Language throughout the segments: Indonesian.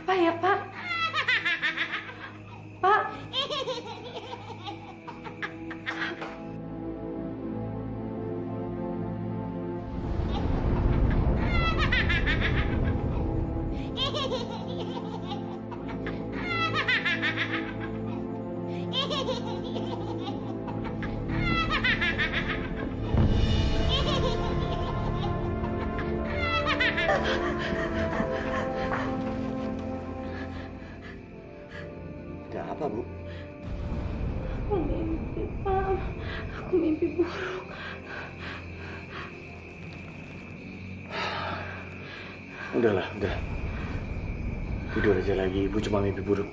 Apa ya, Pak? Pak? Ada apa, Bu? Aku mimpi, Pak. Aku mimpi buruk. Udahlah, udah. Tidur aja lagi, Ibu cuma mimpi buruk.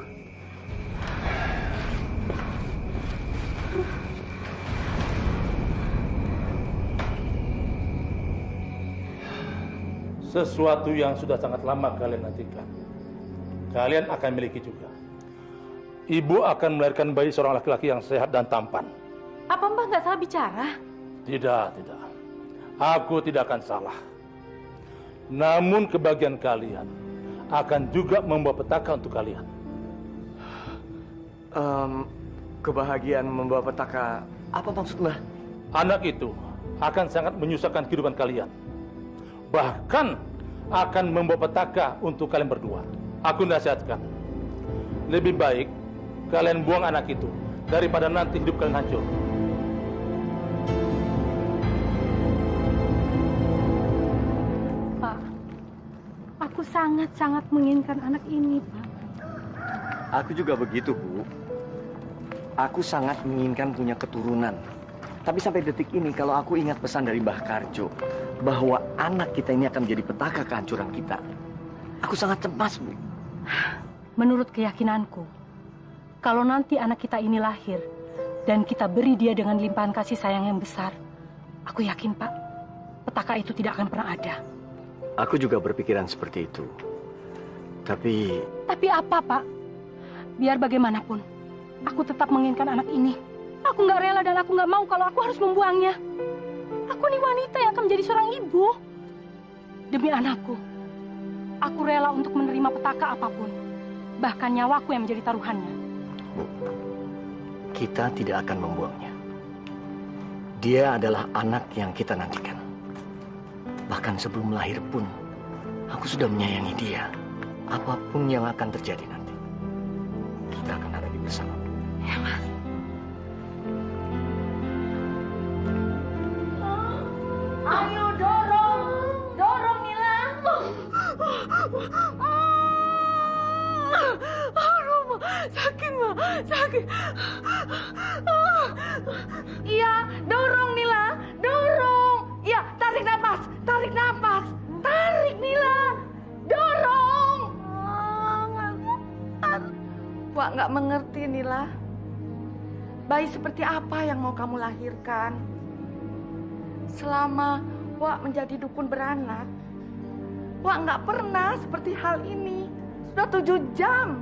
Sesuatu yang sudah sangat lama kalian nantikan, kalian akan miliki juga. Ibu akan melahirkan bayi seorang laki-laki yang sehat dan tampan. Apa Mbah nggak salah bicara? Tidak. Aku tidak akan salah. Namun kebahagiaan kalian akan juga membawa petaka untuk kalian. Kebahagiaan membawa petaka, apa maksudnya? Anak itu akan sangat menyusahkan kehidupan kalian. Bahkan akan membawa petaka untuk kalian berdua. Aku nasihatkan, lebih baik kalian buang anak itu daripada nanti hidup kalian hancur. Pak, aku sangat-sangat menginginkan anak ini, Pak. Aku juga begitu, Bu. Aku sangat menginginkan punya keturunan. Tapi sampai detik ini, kalau aku ingat pesan dari Mbah Karjo, bahwa anak kita ini akan menjadi petaka kehancuran kita, aku sangat cemas, Bu. Menurut keyakinanku, kalau nanti anak kita ini lahir dan kita beri dia dengan limpahan kasih sayang yang besar, aku yakin, Pak, petaka itu tidak akan pernah ada. Aku juga berpikiran seperti itu. Tapi apa, Pak? Biar bagaimanapun, aku tetap menginginkan anak ini. Aku nggak rela dan aku nggak mau kalau aku harus membuangnya. Aku nih wanita yang akan menjadi seorang ibu. Demi anakku, aku rela untuk menerima petaka apapun. Bahkan nyawaku yang menjadi taruhannya. Bu, kita tidak akan membuangnya. Dia adalah anak yang kita nantikan. Bahkan sebelum lahir pun, aku sudah menyayangi dia. Apapun yang akan terjadi nanti, kita akan ada di bersama. Ya, Mas. Ayo dorong Mila. Aduh, sakit, Ma, sakit. Iya, dorong Mila, dorong. Iya, tarik nafas, tarik Mila, dorong. Wak nggak mengerti, Nila. Bayi seperti apa yang mau kamu lahirkan? Selama Wak menjadi dukun beranak, Wak nggak pernah seperti hal ini. Sudah 7 jam.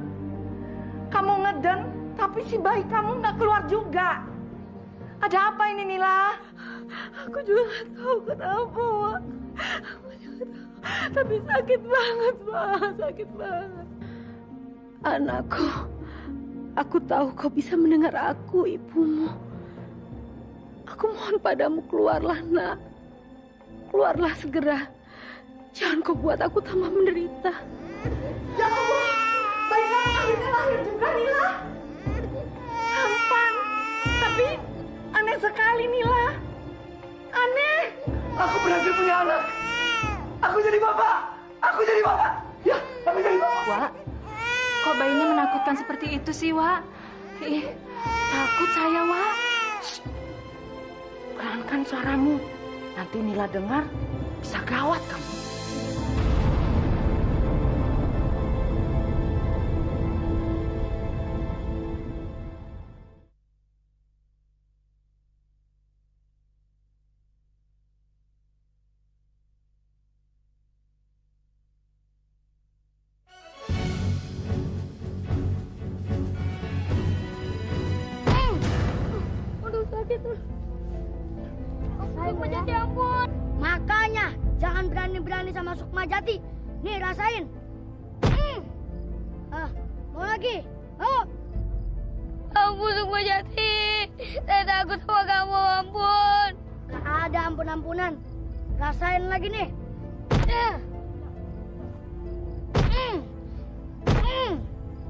Kamu ngeden, tapi si bayi kamu nggak keluar juga. Ada apa ini, Nila? Aku juga nggak tahu kenapa, Wak. Aku juga tahu. Tapi sakit banget, Wak. Sakit banget. Anakku, aku tahu kau bisa mendengar aku, ibumu. Aku mohon padamu, keluarlah, nak. Keluarlah segera. Jangan kau buat aku tambah menderita. Ya Allah, bayi kamu akhirnya lahir juga, Nila. Tampan, tapi aneh sekali, Nila. Aneh. Aku berhasil punya anak. Aku jadi bapak. Ya, aku jadi bapak. Wak, kok bayinya menakutkan seperti itu sih, Wak? Ih, takut saya, Wak. Perankan suaramu. Nanti Nila dengar, bisa gawat kamu. Aduh, sakit. Sukmajati, ampun. Makanya jangan berani-berani sama Sukmajati. Nih, rasain. lagi. Oh. Ampun, Sukma Jati. Saya takut sama kamu, ampun. Gak ada ampun-ampunan. Rasain lagi nih.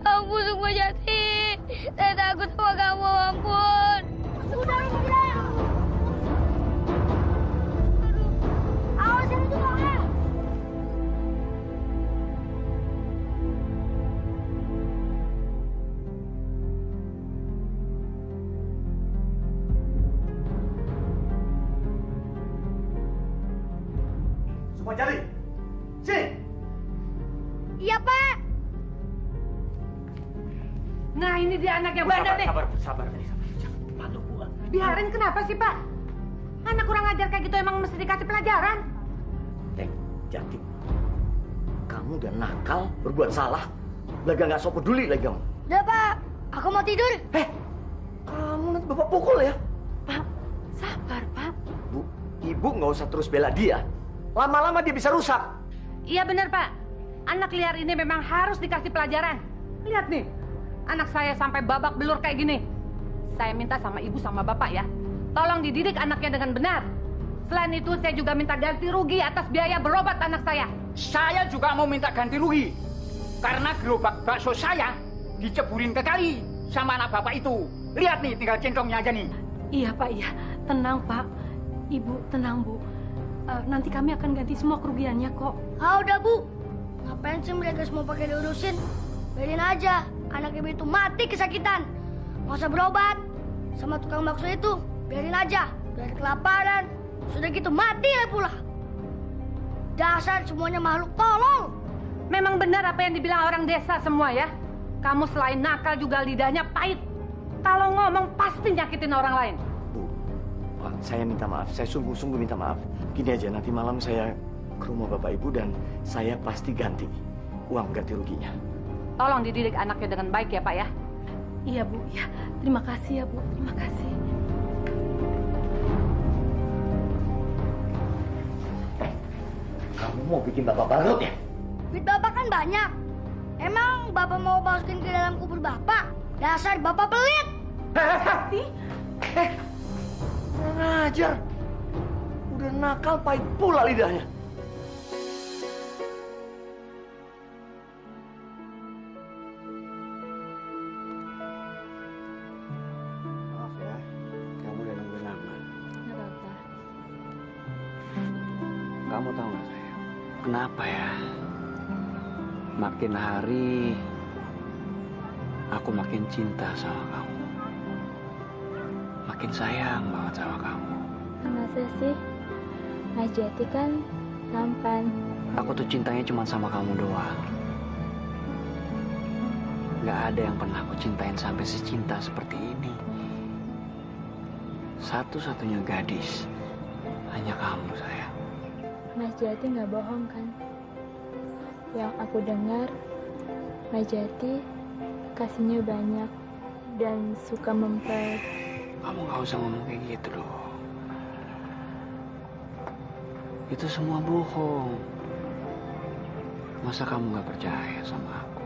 Ampun, Sukma Jati. Saya takut sama kamu, ampun. Udah. Aduh. Awasin itu orangnya. Semua cari. Sini. Iya, Pak. Nah, ini dia anak yang bandel nih. Sabar. Malu gua. Biarin, kenapa sih, Pak? Anak kurang ajar kayak gitu emang mesti dikasih pelajaran. Jati. Kamu udah nakal, berbuat salah. Lega nggak so peduli lagi kamu. Udah, Pak. Aku mau tidur. Kamu nanti bapak pukul ya. Pak, sabar, Pak. Bu, ibu nggak usah terus bela dia. Lama-lama dia bisa rusak. Iya benar, Pak. Anak liar ini memang harus dikasih pelajaran. Lihat nih, anak saya sampai babak belur kayak gini. Saya minta sama ibu sama bapak ya, tolong dididik anaknya dengan benar. Selain itu, saya juga minta ganti rugi atas biaya berobat anak saya. Saya juga mau minta ganti rugi. Karena gerobak bakso saya diceburin ke kali sama anak bapak itu. Lihat nih, tinggal centongnya aja nih. Iya, Pak, iya. Tenang, Pak. Ibu, tenang, Bu. Nanti kami akan ganti semua kerugiannya kok. Udah, Bu. Ngapain sih mereka semua pakai diurusin? Biarin aja. Anak ibu itu mati kesakitan. Nggak usah berobat. Sama tukang bakso itu, biarin aja. Biar kelaparan. Sudah gitu mati lah pula. Dasar semuanya makhluk tolong. Memang benar apa yang dibilang orang desa semua ya. Kamu selain nakal juga lidahnya pahit. Kalau ngomong pasti nyakitin orang lain. Bu, Pak, saya minta maaf. Saya sungguh-sungguh minta maaf. Gini aja, nanti malam saya ke rumah bapak ibu dan saya pasti ganti uang ganti ruginya. Tolong dididik anaknya dengan baik ya, Pak ya. Iya, Bu. Ya, terima kasih ya, Bu. Terima kasih. Kamu mau bikin bapak bangkrut ya? Duit bapak kan banyak. Emang bapak mau masukin ke dalam kubur bapak? Dasar bapak pelit. Kurang ajar. Udah nakal pahit pula lidahnya. Maaf ya, kamu udah nunggu lama. Nggak apa-apa. Kamu tahu nggak sayang, kenapa ya? Makin hari aku makin cinta sama kamu. Makin sayang banget sama kamu. Masa sih? Mas Jati kan tampan. Aku tuh cintanya cuma sama kamu doang. Gak ada yang pernah aku cintain sampai secinta seperti ini. Satu-satunya gadis hanya kamu, sayang. Mas Jati nggak bohong kan? Yang aku dengar, Mas Jati kasihnya banyak dan suka mempel. Kamu gak usah ngomong kayak gitu dong. Itu semua bohong. Masa kamu gak percaya sama aku?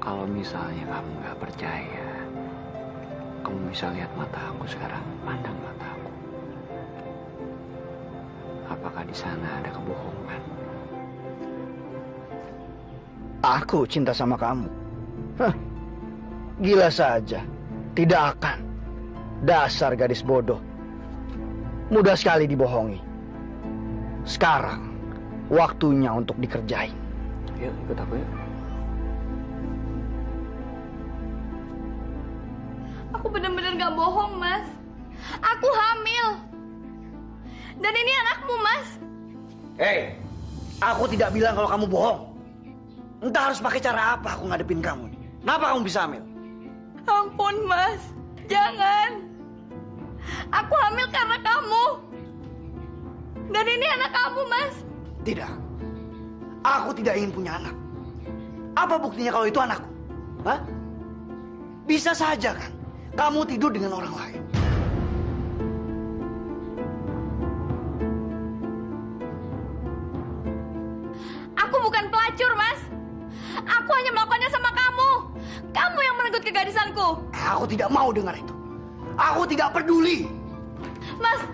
Kalau misalnya kamu gak percaya, kamu bisa lihat mata aku sekarang, pandang mata aku. Apakah di sana ada kebohongan? Aku cinta sama kamu. Hah, gila saja. Tidak akan. Dasar gadis bodoh. Mudah sekali dibohongi. Sekarang, waktunya untuk dikerjain. Yuk, ikut aku yuk. Aku benar-benar gak bohong, Mas. Aku hamil. Dan ini anakmu, Mas. Hei, aku tidak bilang kalau kamu bohong. Entah harus pakai cara apa aku ngadepin kamu. Kenapa kamu bisa hamil? Ampun, Mas. Jangan. Aku hamil karena kamu. Dan ini anak kamu, Mas. Tidak. Aku tidak ingin punya anak. Apa buktinya kalau itu anakku? Hah? Bisa saja kan? Kamu tidur dengan orang lain. Aku bukan pelacur, Mas. Aku hanya melakukannya sama kegadisanku. Aku tidak mau dengar itu. Aku tidak peduli. Mas,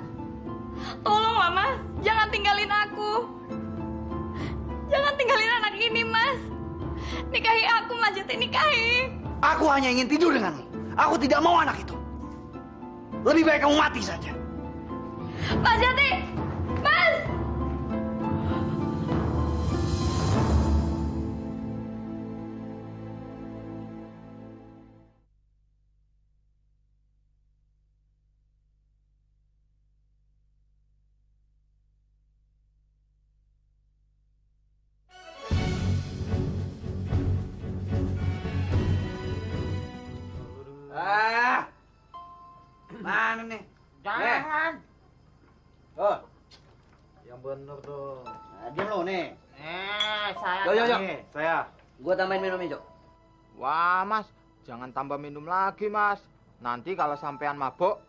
tolonglah Mas, jangan tinggalin aku. Jangan tinggalin anak ini, Mas. Nikahi aku, Mas Jati, nikahi. Aku hanya ingin tidur denganmu. Aku tidak mau anak itu. Lebih baik kamu mati saja. Mas Jati, Mas. Mana nih? Jangan. Oh, Yang bener tuh. nah, diam lo nih. Saya. Yo. nih, saya. Gua tambahin minumnya, Jo. Wah, Mas, jangan tambah minum lagi, Mas. Nanti kalau sampean mabuk,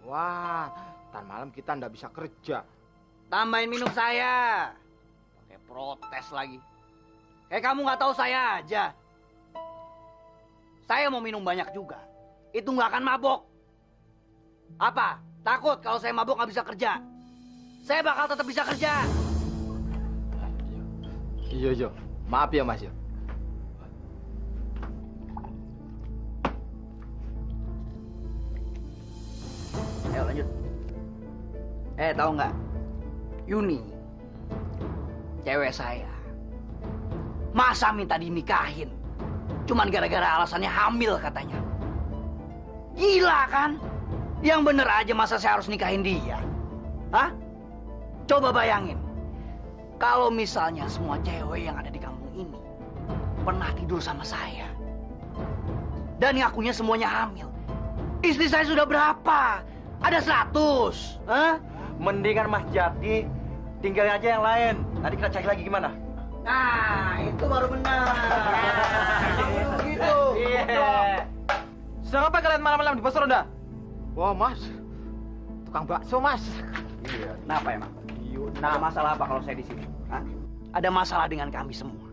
wah, ntar malam kita ndak bisa kerja. Tambahin minum saya. Pakai protes lagi. Kayak kamu nggak tahu saya aja. Saya mau minum banyak juga. Itu nggak akan mabok. Apa? Takut kalau saya mabok nggak bisa kerja? Saya bakal tetap bisa kerja. Iya. Maaf ya, Mas ya. Ayo lanjut. Tahu nggak? Yuni, cewek saya. Masa minta dinikahin? Cuman gara-gara alasannya hamil katanya. Gila kan? Yang bener aja masa saya harus nikahin dia? Hah? Coba bayangin. Kalau misalnya semua cewek yang ada di kampung ini pernah tidur sama saya. Dan ngakunya semuanya hamil. Istri saya sudah berapa? Ada 100. Hah? Mendingan Mas Jati tinggalin aja yang lain. Nanti kita cari lagi gimana? Nah, itu baru benar. Gitu. Iya. Sedang apa kalian malam-malam di pos ronda? Wah, Mas. Tukang bakso, Mas. Iya. Kenapa emang? Iya. Ada masalah apa kalau saya di sini? Hah? Ada masalah dengan kami semua.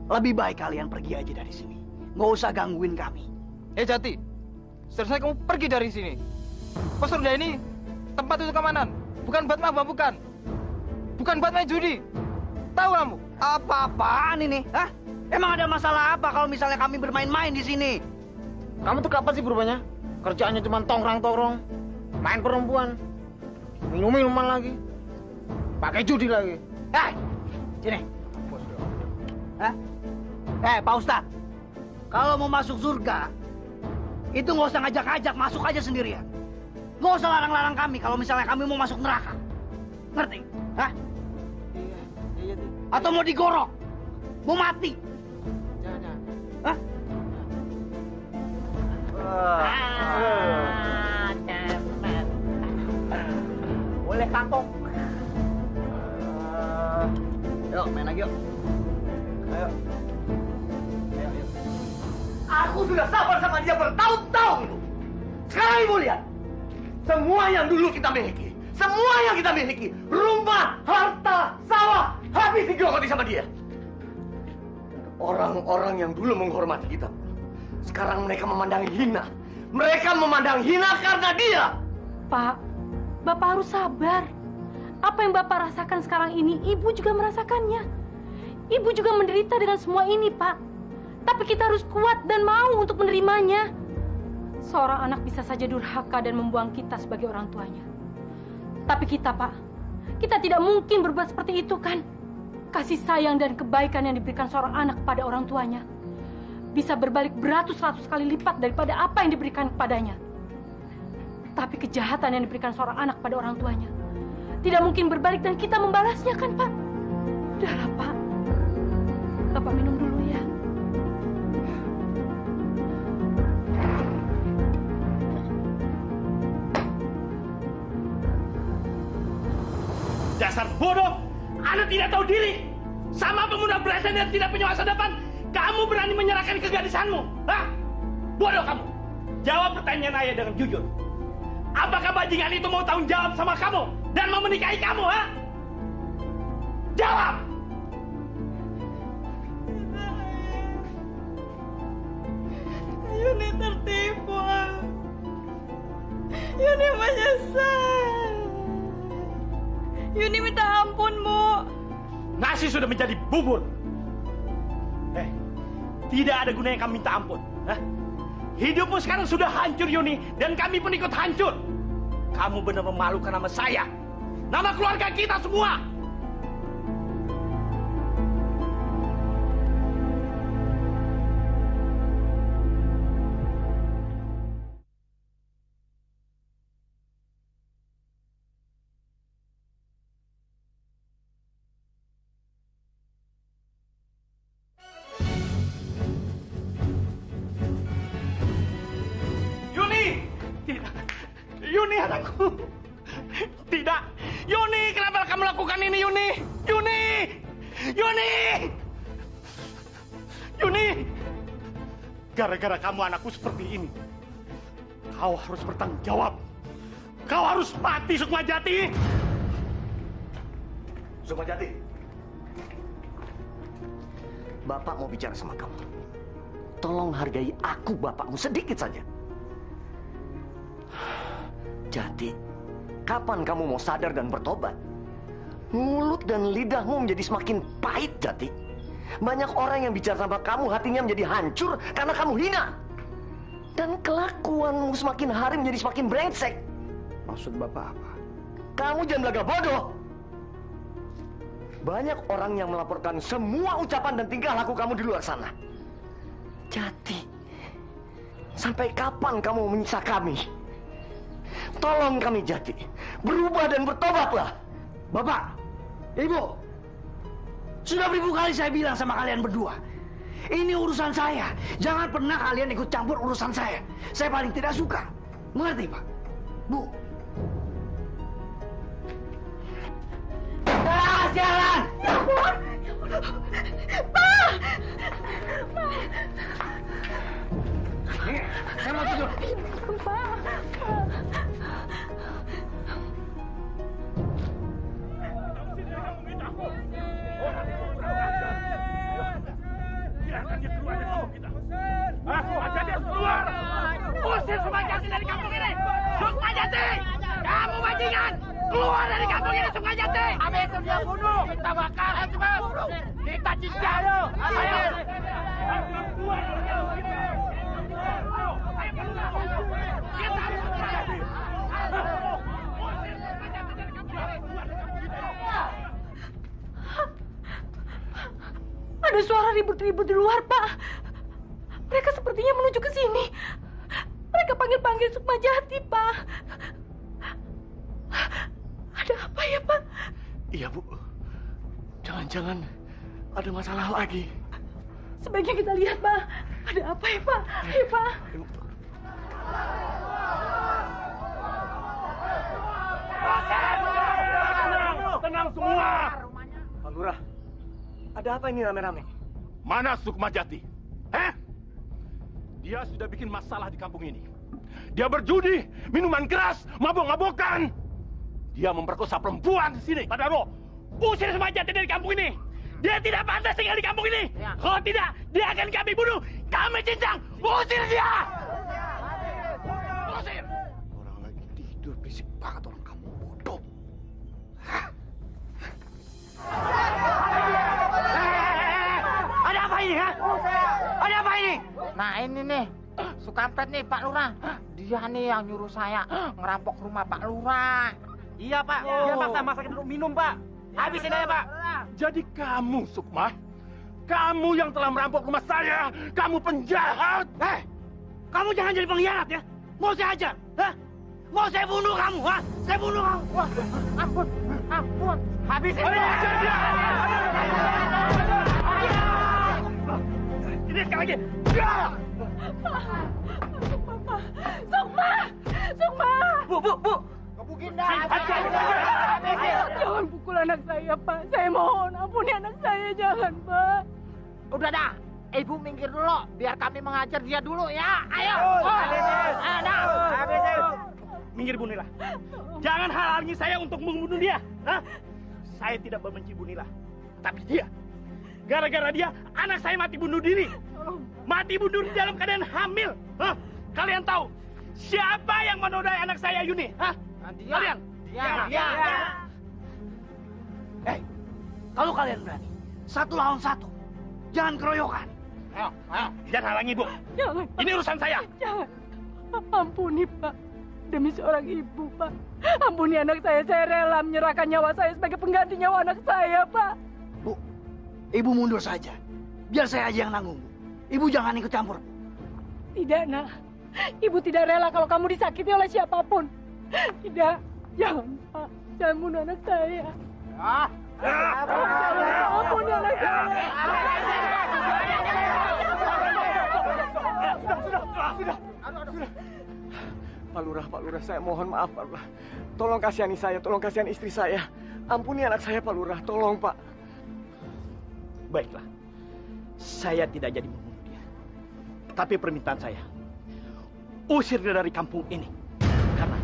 Lebih baik kalian pergi aja dari sini. Nggak usah gangguin kami. Jati, seharusnya kamu pergi dari sini. Pos ronda ini tempat untuk keamanan, bukan buat mabuk, bukan. Bukan buat main judi. Tahu kamu? Apa-apaan ini? Hah? Emang ada masalah apa kalau misalnya kami bermain-main di sini? Kamu tuh kapan sih berubahnya? Kerjaannya cuma tongkrong-tongkrong, main perempuan, minum-minuman lagi, pakai judi lagi. Sini. Hah? Pak Ustadz, kalau mau masuk surga, itu nggak usah ngajak-ngajak, masuk aja sendirian. Nggak usah larang-larang kami kalau misalnya kami mau masuk neraka. Ngerti? Hah? Iya. Atau mau digorok? Mau mati? Jangan. Hah? Boleh kantong. Yuk, main lagi yuk. Ayo. Aku sudah sabar sama dia bertahun-tahun. Sekarang ibu lihat. Semua yang dulu kita miliki. Semua yang kita miliki. Rumah, harta, sawah. Habis digerogoti sama dia. Orang-orang yang dulu menghormati kita. Sekarang mereka memandang hina. Mereka memandang hina karena dia. Pak, Bapak harus sabar. Apa yang Bapak rasakan sekarang ini, Ibu juga merasakannya. Ibu juga menderita dengan semua ini, Pak. Tapi kita harus kuat dan mau untuk menerimanya. Seorang anak bisa saja durhaka dan membuang kita sebagai orang tuanya. Tapi kita, Pak, kita tidak mungkin berbuat seperti itu, kan? Kasih sayang dan kebaikan yang diberikan seorang anak kepada orang tuanya bisa berbalik beratus-ratus kali lipat daripada apa yang diberikan kepadanya. Tapi kejahatan yang diberikan seorang anak pada orang tuanya tidak mungkin berbalik dan kita membalasnya, kan, Pak? Udahlah, Pak. Bapak minum dulu ya. Dasar bodoh! Anda tidak tahu diri! Sama pemuda berasa dan tidak punya masa depan, kamu berani menyerahkan kegadisanmu! Hah? Bodoh kamu! Jawab pertanyaan ayah dengan jujur. Apakah bajingan itu mau tanggung jawab sama kamu dan mau menikahi kamu, ha? Jawab! tertipu. Yuni menyesal. Yuni minta ampun, Bu. Nasi sudah menjadi bubur. Tidak ada gunanya kami minta ampun. Hidupmu sekarang sudah hancur, Yuni. Dan kami pun ikut hancur. Kamu benar memalukan nama saya. Nama keluarga kita semua. Yuni, anakku. Tidak. Yuni, kenapa kamu lakukan ini, Yuni? Yuni! Yuni! Yuni! Gara-gara kamu anakku seperti ini. Kau harus bertanggung jawab. Kau harus mati, Sukmajati. Sukmajati. Bapak mau bicara sama kamu. Tolong hargai aku, bapakmu, sedikit saja. Jati, kapan kamu mau sadar dan bertobat? Mulut dan lidahmu menjadi semakin pahit, Jati. Banyak orang yang bicara sama kamu, hatinya menjadi hancur karena kamu hina. Dan kelakuanmu semakin hari menjadi semakin brengsek. Maksud Bapak apa? Kamu jangan belaga bodoh. Banyak orang yang melaporkan semua ucapan dan tingkah laku kamu di luar sana. Jati, sampai kapan kamu menyiksa kami? Tolong kami, Jati. Berubah dan bertobatlah. Bapak, Ibu, sudah beribu kali saya bilang sama kalian berdua. Ini urusan saya. Jangan pernah kalian ikut campur urusan saya. Saya paling tidak suka. Mengerti, Pak? Bu. Sialan! Ya ampun! Pak! Saya mau tidur. Pak! Biarkan dia keluar dari kampung kita. Sukmajati harus keluar. Usir Sukmajati dari kampung ini. Sukmajati! Kamu bajingan! Keluar dari kampung ini, Sukmajati! Habis dia bunuh. Kita bakar. Cepat. Kita cincang. Ayo. Keluar dari kampung kita. Kita harus Sukmajati. Usir Sukmajati dari kampung ini. Keluar dari kampung kita. Ada suara ribut-ribut di luar, Pak. Mereka sepertinya menuju ke sini. Mereka panggil-panggil Sukmajati, Pak. Ada apa ya, Pak? Iya, Bu. Jangan-jangan ada masalah lagi. Sebaiknya kita lihat, Pak. Ada apa ya, Pak? Ayo, Pak. Tenang semua. Pak Lurah, ada apa ini rame-rame? Mana Sukmajati? Dia sudah bikin masalah di kampung ini. Dia berjudi, minuman keras, mabok-mabokan. Dia memperkosa perempuan di sini. Padahal usir Sukmajati dari kampung ini. Dia tidak pantas tinggal di kampung ini. Kalau tidak, dia akan kami bunuh. Kami cincang. Usir dia. Usir. Orang lagi tidur, berisik banget orang kamu bodoh. Ada apa ini, ha? Ada apa ini? Nah ini nih, Sukampret nih Pak Lurah. Dia nih yang nyuruh saya ngerampok rumah Pak Lurah. Iya Pak, dia maksa masakin untuk minum Pak. Habisin aja Pak. Jadi kamu Sukma, kamu yang telah merampok rumah saya. Kamu penjahat. Kamu jangan jadi pengkhianat ya. Mau saya ajar, mau saya bunuh kamu, Saya bunuh kamu. Wah, ampun. Habisin dia. Ini sekali lagi. Sukma! Bu. Jangan pukul anak saya, Pak. Saya mohon, ampuni anak saya. Jangan, Pak. Udah dah, Ibu minggir dulu. Biar kami mengajar dia dulu ya. Ayo. Minggir Bu Nila. Jangan halangi saya untuk membunuh dia. Saya tidak membenci Bu Nila. Tapi dia, gara-gara dia, anak saya mati bunuh diri. Mati ibu Nurni dalam keadaan hamil. Hah? Kalian tahu siapa yang menodai anak saya Yuni? Hah? Kalian? Dia. Kalau kalian berani, 1 lawan 1. Jangan keroyokan. Ayo. Jangan halangi ibu. Jangan. Ini urusan saya. Jangan. Ampuni, Pak. Demi seorang ibu, Pak. Ampuni anak saya. Saya rela menyerahkan nyawa saya sebagai pengganti nyawa anak saya, Pak. Bu, ibu mundur saja. Biar saya aja yang nanggung. Ibu jangan ikut campur. Tidak, Nak. Ibu tidak rela kalau kamu disakiti oleh siapapun. Tidak. Jangan, Pak. Jangan bunuh anak saya. Ampuni anak saya. Sudah. Pak Lurah, saya mohon maaf, Pak Lurah. Tolong kasihani saya, tolong kasihani istri saya. Ampuni anak saya, Pak Lurah. Tolong, Pak. Baiklah. Saya tidak jadi membunuh dia. Tapi permintaan saya, usir dia dari kampung ini. Karena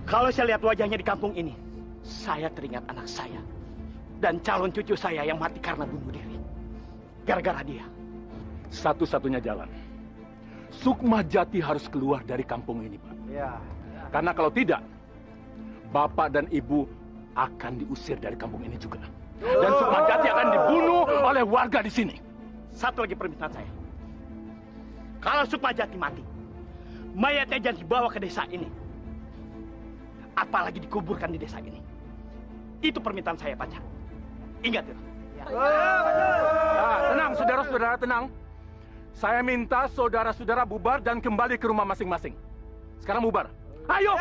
kalau saya lihat wajahnya di kampung ini, saya teringat anak saya dan calon cucu saya yang mati karena bunuh diri. Gara-gara dia. Satu-satunya jalan, Sukma Jati harus keluar dari kampung ini, Pak. Ya. Karena kalau tidak, Bapak dan Ibu akan diusir dari kampung ini juga. Dan Sukma Jati akan dibunuh oleh warga di sini. Satu lagi permintaan saya. Kalau Sukma Jati mati, mayatnya jangan dibawa ke desa ini. Apalagi dikuburkan di desa ini. Itu permintaan saya, Pacar. Ingat itu. Tenang, saudara-saudara, tenang. Saya minta saudara-saudara bubar dan kembali ke rumah masing-masing. Sekarang bubar. Ayo!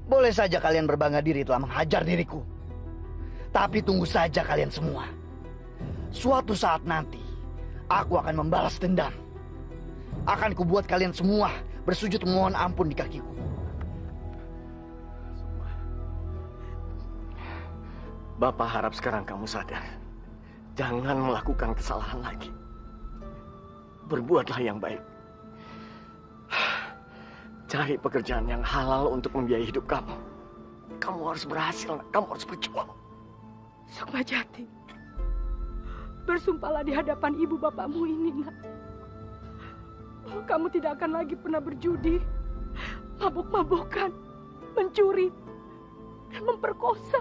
Boleh saja kalian berbangga diri telah menghajar diriku. Tapi tunggu saja kalian semua. Suatu saat nanti, aku akan membalas dendam. Akan kubuat kalian semua bersujud memohon ampun di kakiku. Bapak harap sekarang kamu sadar. Jangan melakukan kesalahan lagi. Berbuatlah yang baik. Cari pekerjaan yang halal untuk membiayai hidup kamu. Kamu harus berhasil, kamu harus berjuang. Sukma Jati, bersumpahlah di hadapan ibu bapakmu ini, Nak. Kamu tidak akan lagi pernah berjudi, mabuk-mabukan, mencuri, dan memperkosa.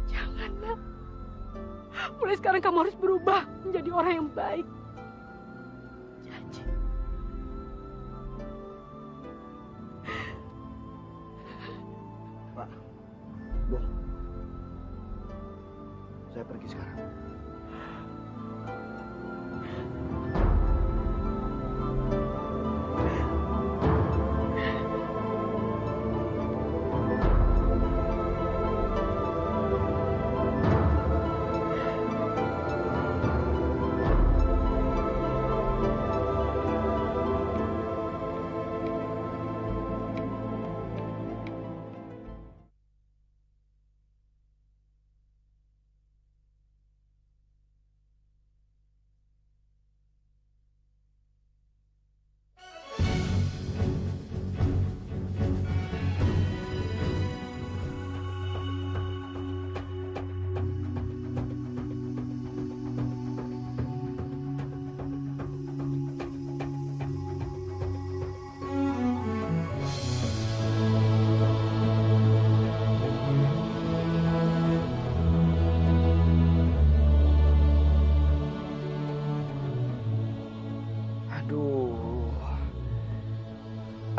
Jangan, Nak. Mulai sekarang kamu harus berubah menjadi orang yang baik. Janji. Pak, Bu, saya pergi sekarang.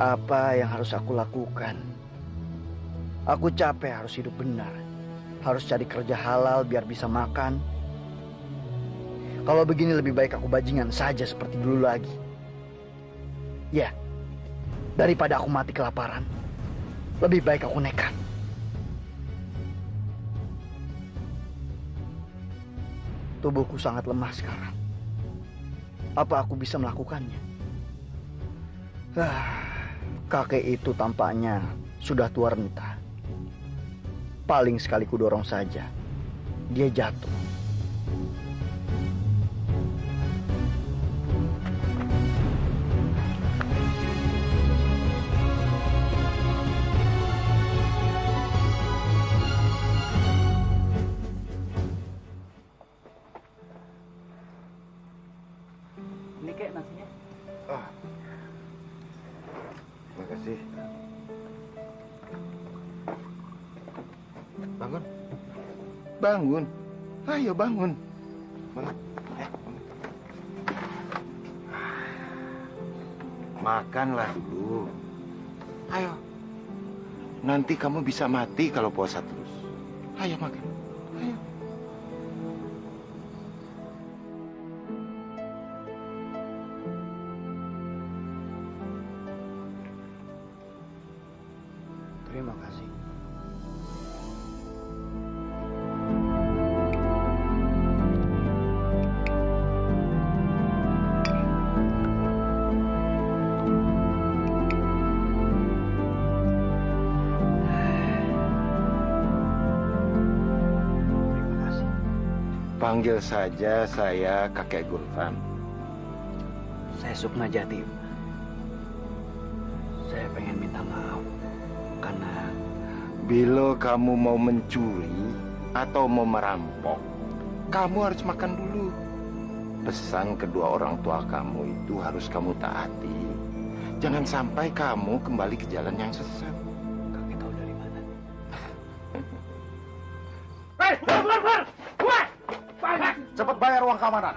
Apa yang harus aku lakukan? Aku capek harus hidup benar. Harus cari kerja halal biar bisa makan. Kalau begini lebih baik aku bajingan saja seperti dulu lagi. Ya, daripada aku mati kelaparan, lebih baik aku nekat. Tubuhku sangat lemah sekarang. Apa aku bisa melakukannya? Kakek itu tampaknya sudah tua renta. Paling sekali kudorong saja, dia jatuh. Bangun. Bangun. Ayo bangun. Bangun. Makanlah dulu. Ayo. Nanti kamu bisa mati kalau puasa terus. Ayo makan. Ayo. Terima kasih. Panggil saja saya Kakek Gulfan. Saya Sukma Jati. Saya pengen minta maaf karena bila kamu mau mencuri atau mau merampok, kamu harus makan dulu. Pesan kedua orang tua kamu itu harus kamu taati. Jangan sampai kamu kembali ke jalan yang sesat. Kakek tahu dari mana? Hei, keluar! Cepat bayar uang keamanan.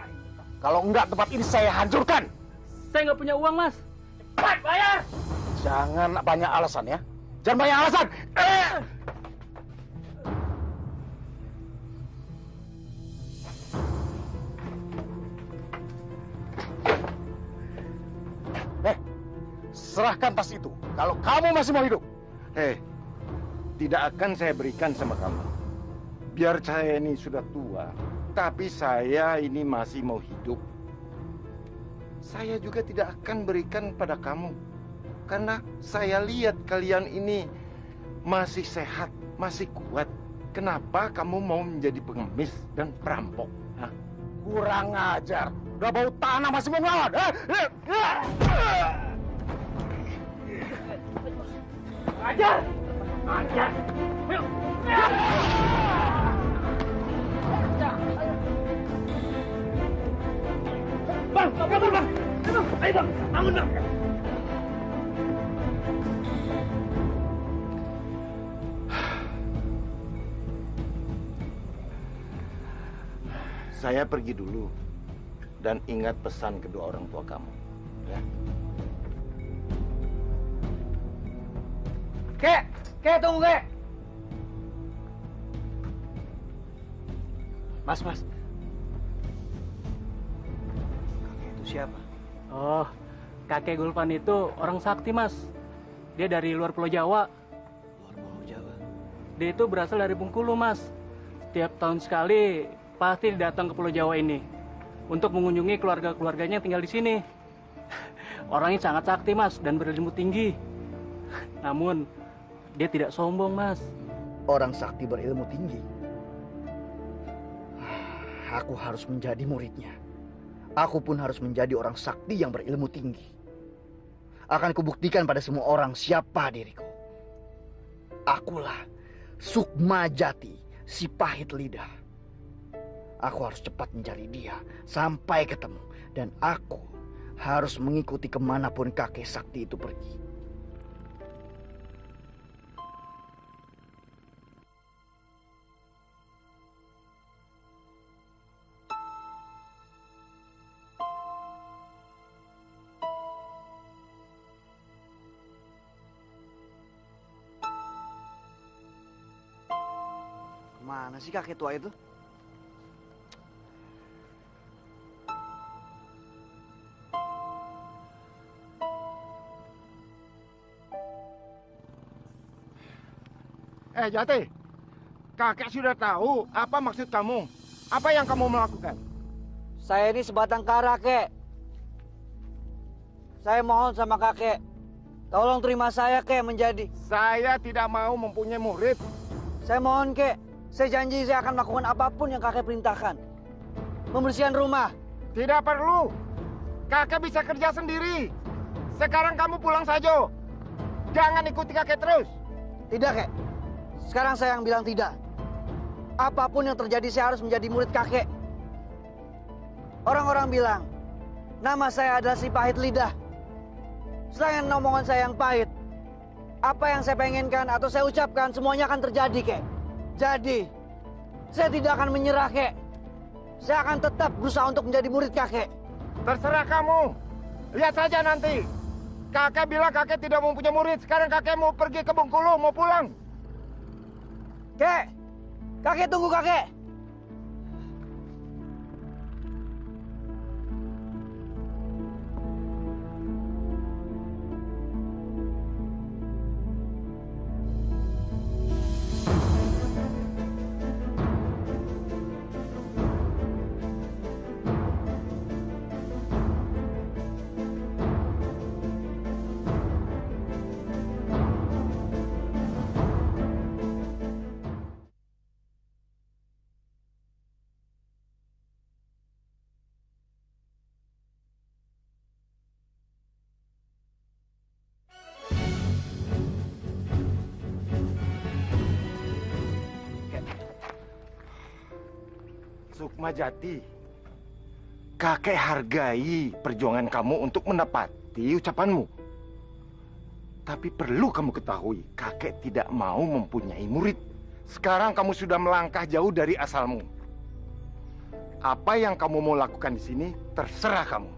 Kalau enggak tempat ini saya hancurkan. Saya nggak punya uang, Mas. Cepat bayar! Jangan banyak alasan ya. Jangan banyak alasan. Serahkan tas itu. Kalau kamu masih mau hidup. Tidak akan saya berikan sama kamu. Biar saya ini sudah tua, tapi saya ini masih mau hidup. Saya juga tidak akan berikan pada kamu. Karena saya lihat kalian ini masih sehat, masih kuat. Kenapa kamu mau menjadi pengemis dan perampok? Hah? Kurang ajar. Udah bau tanah masih mau ngelawan. Ajar! Ajar! Bang, kabur bang! Ayo bang, bangun bang! Saya pergi dulu. Dan ingat pesan kedua orang tua kamu. Ya. Kek, tunggu, Kek. Mas. Kakek itu siapa? Oh, kakek Gulfan itu orang sakti, Mas. Dia dari luar Pulau Jawa. Luar Pulau Jawa? Dia itu berasal dari Bengkulu, Mas. Setiap tahun sekali pasti datang ke Pulau Jawa ini untuk mengunjungi keluarga-keluarganya yang tinggal di sini. Orangnya sangat sakti, Mas, dan berilmu tinggi. Namun, dia tidak sombong, Mas. Orang sakti berilmu tinggi? Aku harus menjadi muridnya. Aku pun harus menjadi orang sakti yang berilmu tinggi. Akan kubuktikan pada semua orang siapa diriku. Akulah Sukma Jati, si pahit lidah. Aku harus cepat mencari dia sampai ketemu. Dan aku harus mengikuti kemanapun kakek sakti itu pergi. Mana sih kakek tua itu? Jati, kakek sudah tahu apa maksud kamu. Apa yang kamu melakukan? Saya ini sebatang kara, Kek. Saya mohon sama kakek, tolong terima saya, Kek, menjadi. Saya tidak mau mempunyai murid. Saya mohon, Kek. Saya janji saya akan melakukan apapun yang kakek perintahkan. Membersihkan rumah. Tidak perlu. Kakek bisa kerja sendiri. Sekarang kamu pulang saja. Jangan ikuti kakek terus. Tidak, Kek. Sekarang saya yang bilang tidak. Apapun yang terjadi saya harus menjadi murid kakek. Orang-orang bilang, nama saya adalah si pahit lidah. Selain omongan saya yang pahit, apa yang saya pengenkan atau saya ucapkan semuanya akan terjadi, Kek. Jadi, saya tidak akan menyerah, kek. Saya akan tetap berusaha untuk menjadi murid kakek. Terserah kamu. Lihat saja nanti. Kakek bilang kakek tidak mempunyai murid. Sekarang kakek mau pergi ke Bengkulu, mau pulang. Kek, kakek tunggu kakek. Sukmajati, kakek hargai perjuangan kamu untuk menepati ucapanmu. Tapi perlu kamu ketahui, kakek tidak mau mempunyai murid. Sekarang kamu sudah melangkah jauh dari asalmu. Apa yang kamu mau lakukan di sini, terserah kamu.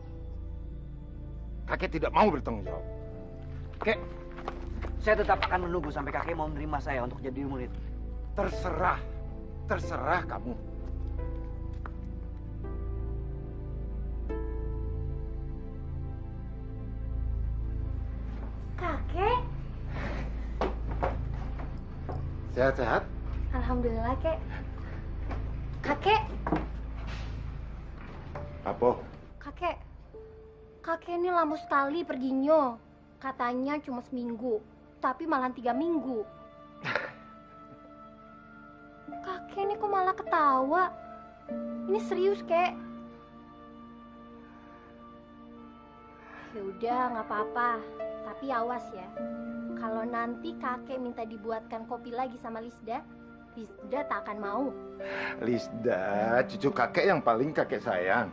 Kakek tidak mau bertanggung jawab. Kek, saya tetap akan menunggu sampai kakek mau menerima saya untuk jadi murid. Terserah, terserah kamu. Kakek? Sehat-sehat? Alhamdulillah, Kek. Kakek? Apa? Kakek ini lama sekali perginya. Katanya cuma seminggu, tapi malah 3 minggu. Kakek ini kok malah ketawa? Ini serius, Kek. Ya udah, nggak apa-apa. Tapi awas ya, kalau nanti kakek minta dibuatkan kopi lagi sama Lisda, Lisda tak akan mau. Lisda, cucu kakek yang paling kakek sayang.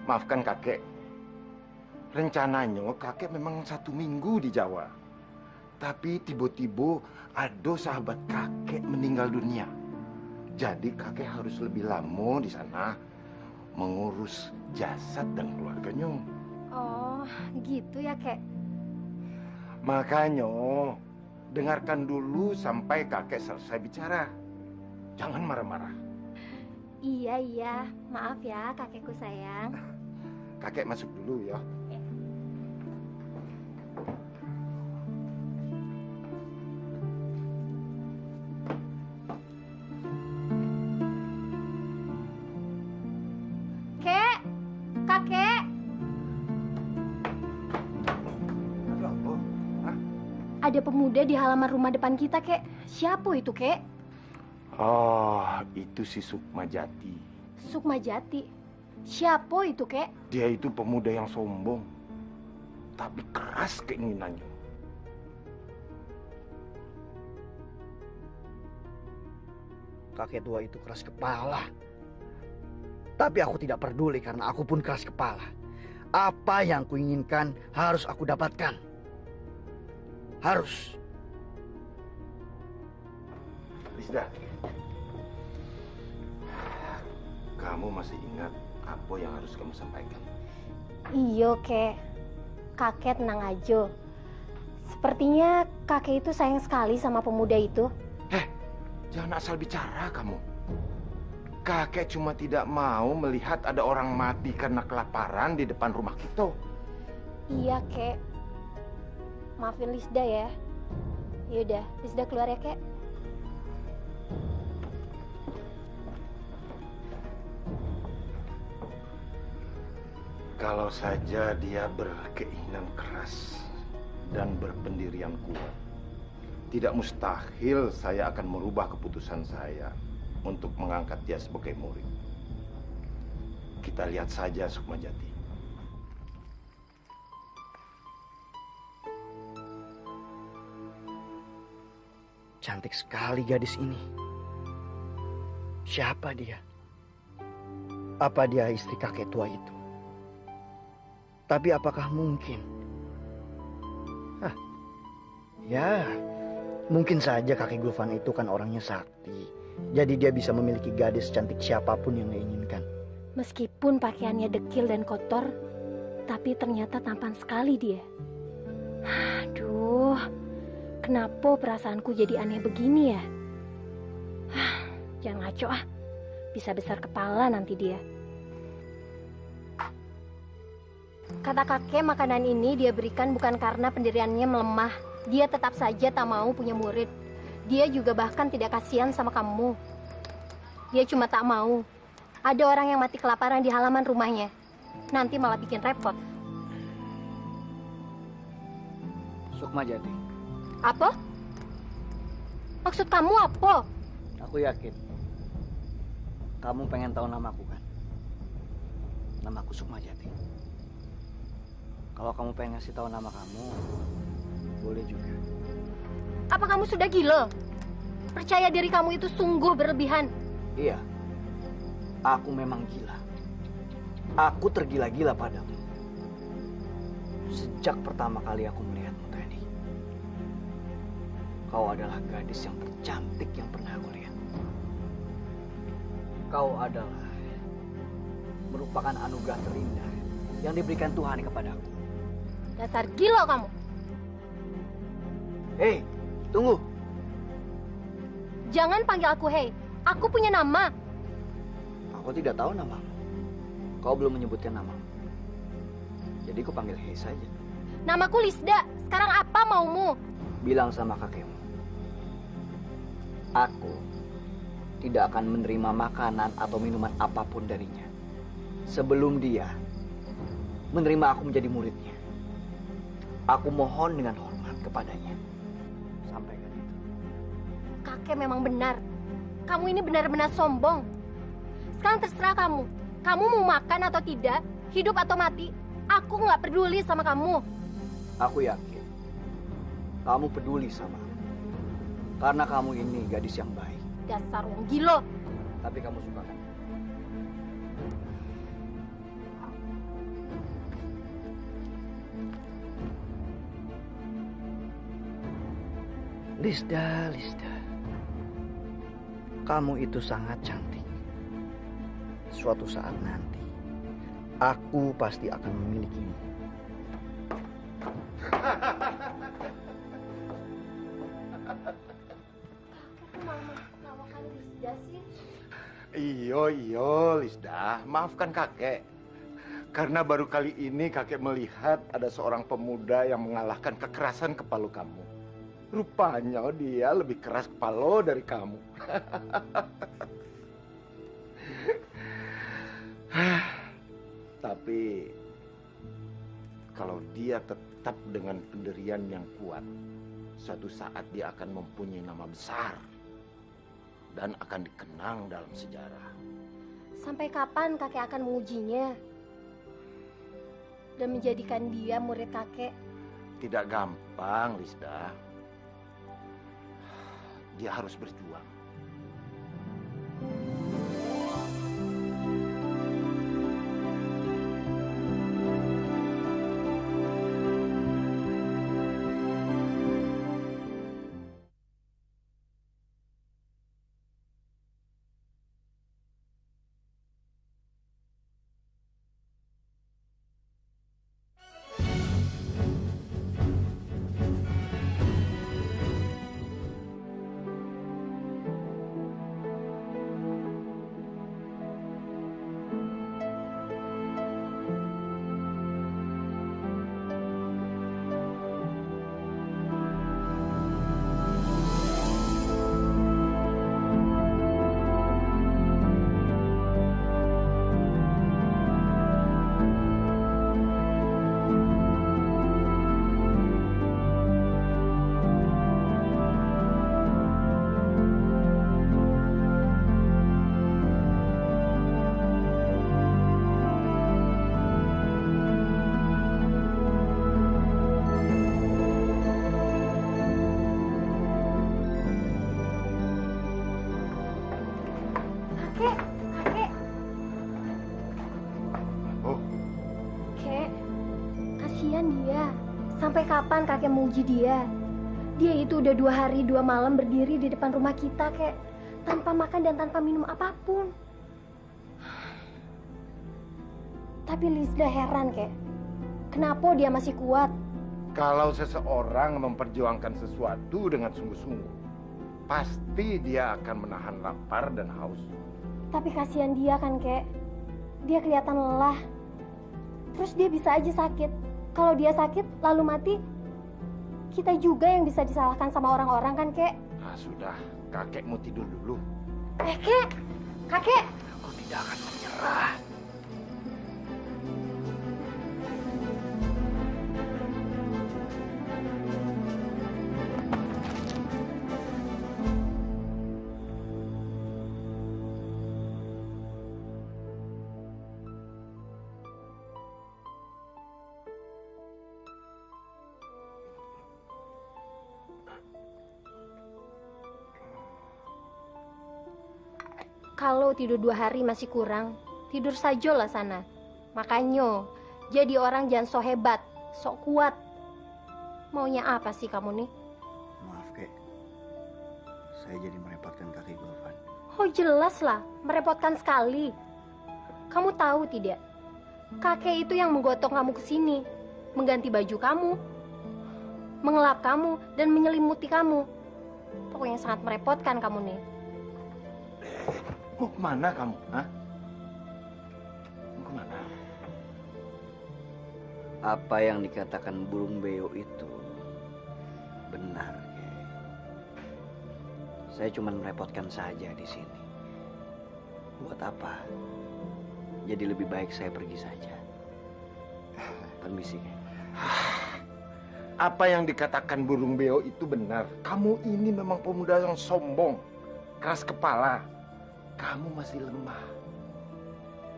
Maafkan kakek. Rencananya kakek memang 1 minggu di Jawa. Tapi tiba-tiba ada sahabat kakek meninggal dunia. Jadi kakek harus lebih lama di sana mengurus jasad dan keluarganya. Oh, gitu ya, Kek. Makanya, dengarkan dulu sampai kakek selesai bicara. Jangan marah-marah. Iya. Maaf ya, kakekku sayang. Kakek masuk dulu ya. Kek, kakek. Ada pemuda di halaman rumah depan kita, Kek. Siapa itu, Kek? Oh, itu si Sukmajati. Sukmajati. Siapa itu, Kek? Dia itu pemuda yang sombong, tapi keras keinginannya. Kakek tua itu keras kepala. Tapi aku tidak peduli karena aku pun keras kepala. Apa yang kuinginkan harus aku dapatkan. Harus. Lisda, kamu masih ingat apa yang harus kamu sampaikan? Iya, Kek. Kakek tenang aja. Sepertinya kakek itu sayang sekali sama pemuda itu. Jangan asal bicara kamu. Kakek cuma tidak mau melihat ada orang mati karena kelaparan di depan rumah kita. Iya, Kek. Maafin Lisda ya. Yaudah, Lisda keluar ya, Kek. Kalau saja dia berkeinginan keras dan berpendirian kuat, tidak mustahil saya akan merubah keputusan saya untuk mengangkat dia sebagai murid. Kita lihat saja Sukmajati. Cantik sekali gadis ini. Siapa dia? Apa dia istri kakek tua itu? Tapi apakah mungkin? Ya, Mungkin saja kakek Gulvan itu kan orangnya sakti. Jadi dia bisa memiliki gadis cantik siapapun yang dia inginkan. Meskipun pakaiannya dekil dan kotor, tapi ternyata tampan sekali dia. Aduh, kenapa perasaanku jadi aneh begini ya? Jangan ngaco ah, bisa besar kepala nanti dia. Kata kakek, makanan ini dia berikan bukan karena pendiriannya melemah. Dia tetap saja tak mau punya murid. Dia juga bahkan tidak kasihan sama kamu. Dia cuma tak mau ada orang yang mati kelaparan di halaman rumahnya. Nanti malah bikin repot. Sukmajati. Apa? Maksud kamu apa? Aku yakin kamu pengen tahu namaku kan? Namaku Sukmajati. Kalau kamu pengen ngasih tahu nama kamu, boleh juga. Apa kamu sudah gila? Percaya diri kamu itu sungguh berlebihan. Iya, aku memang gila. Aku tergila-gila padamu. Sejak pertama kali aku melihatmu tadi. Kau adalah gadis yang tercantik yang pernah aku lihat. Kau adalah merupakan anugerah terindah yang diberikan Tuhan kepadaku. Dasar gila kamu. Hei, tunggu. Jangan panggil aku hei. Aku punya nama. Aku tidak tahu namamu. Kau belum menyebutkan namamu. Jadi aku panggil hei saja. Namaku Lisda. Sekarang apa maumu? Bilang sama kakekmu. Aku tidak akan menerima makanan atau minuman apapun darinya sebelum dia menerima aku menjadi muridnya. Aku mohon dengan hormat kepadanya. Sampaikan itu. Kakek memang benar. Kamu ini benar-benar sombong. Sekarang terserah kamu. Kamu mau makan atau tidak, hidup atau mati, aku nggak peduli sama kamu. Aku yakin kamu peduli sama aku. Karena kamu ini gadis yang baik. Dasar wong gila. Tapi kamu suka kan? Lisda, Lisda. Kamu itu sangat cantik. Suatu saat nanti, aku pasti akan memilikimu. Iyo, Lisda. Maafkan kakek. Karena baru kali ini kakek melihat ada seorang pemuda yang mengalahkan kekerasan kepala kamu. Rupanya dia lebih keras kepala dari kamu. Tapi kalau dia tetap dengan pendirian yang kuat, suatu saat dia akan mempunyai nama besar dan akan dikenang dalam sejarah. Sampai kapan kakek akan mengujinya dan menjadikan dia murid kakek? Tidak gampang, Lisda. Dia harus berjuang. Kasihan dia. Sampai kapan kakek menguji dia? Dia itu udah 2 hari 2 malam berdiri di depan rumah kita, kek. Tanpa makan dan tanpa minum apapun. Tapi Lisda heran, kek. Kenapa dia masih kuat? Kalau seseorang memperjuangkan sesuatu dengan sungguh-sungguh, pasti dia akan menahan lapar dan haus. Tapi kasihan dia kan, kek. Dia kelihatan lelah. Terus dia bisa aja sakit. Kalau dia sakit lalu mati, kita juga yang bisa disalahkan sama orang-orang kan, kek? Nah, sudah. Kakek mau tidur dulu. Kek! Kakek! Aku tidak akan menyerah. Kalau tidur 2 hari masih kurang, tidur sajalah sana. Makanya, jadi orang jangan so hebat, sok kuat. Maunya apa sih kamu nih? Maaf, Kek. Saya jadi merepotkan kakek Gulvan. Oh jelas lah, merepotkan sekali. Kamu tahu tidak? Kakek itu yang menggotong kamu ke sini, mengganti baju kamu, mengelap kamu, dan menyelimuti kamu. Pokoknya sangat merepotkan kamu nih. Mau kemana kamu? Hah? Mau kemana? Apa yang dikatakan burung beo itu benar, Kek. Saya cuma merepotkan saja di sini. Buat apa? Jadi lebih baik saya pergi saja. Permisi, Kek. Apa yang dikatakan burung beo itu benar. Kamu ini memang pemuda yang sombong, keras kepala. Kamu masih lemah.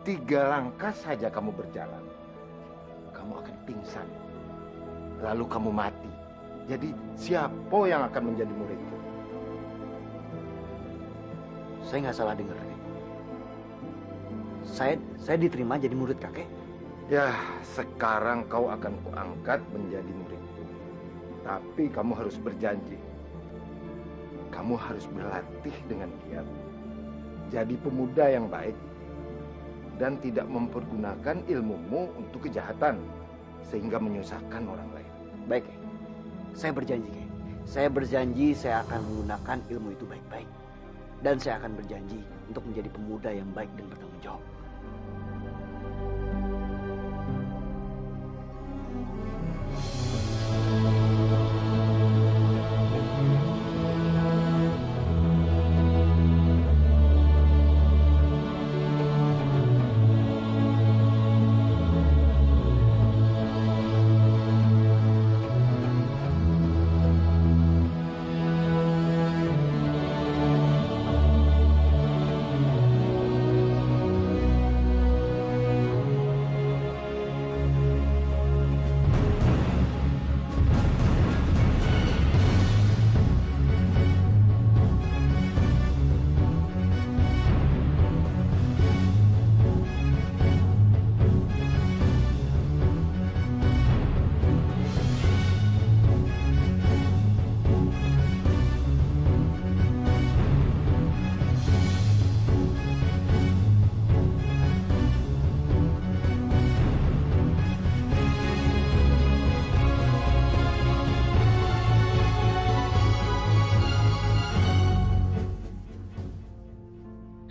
3 langkah saja kamu berjalan, kamu akan pingsan. Lalu kamu mati. Jadi siapa yang akan menjadi muridku? Saya nggak salah dengar, Kek. Saya diterima jadi murid kakek. Ya, sekarang kau akan kuangkat menjadi muridku. Tapi kamu harus berjanji. Kamu harus berlatih dengan giat. Jadi pemuda yang baik dan tidak mempergunakan ilmumu untuk kejahatan sehingga menyusahkan orang lain. Baik, Kek. Saya berjanji, Kek. Saya berjanji saya akan menggunakan ilmu itu baik-baik. Dan saya akan berjanji untuk menjadi pemuda yang baik dan bertanggung jawab.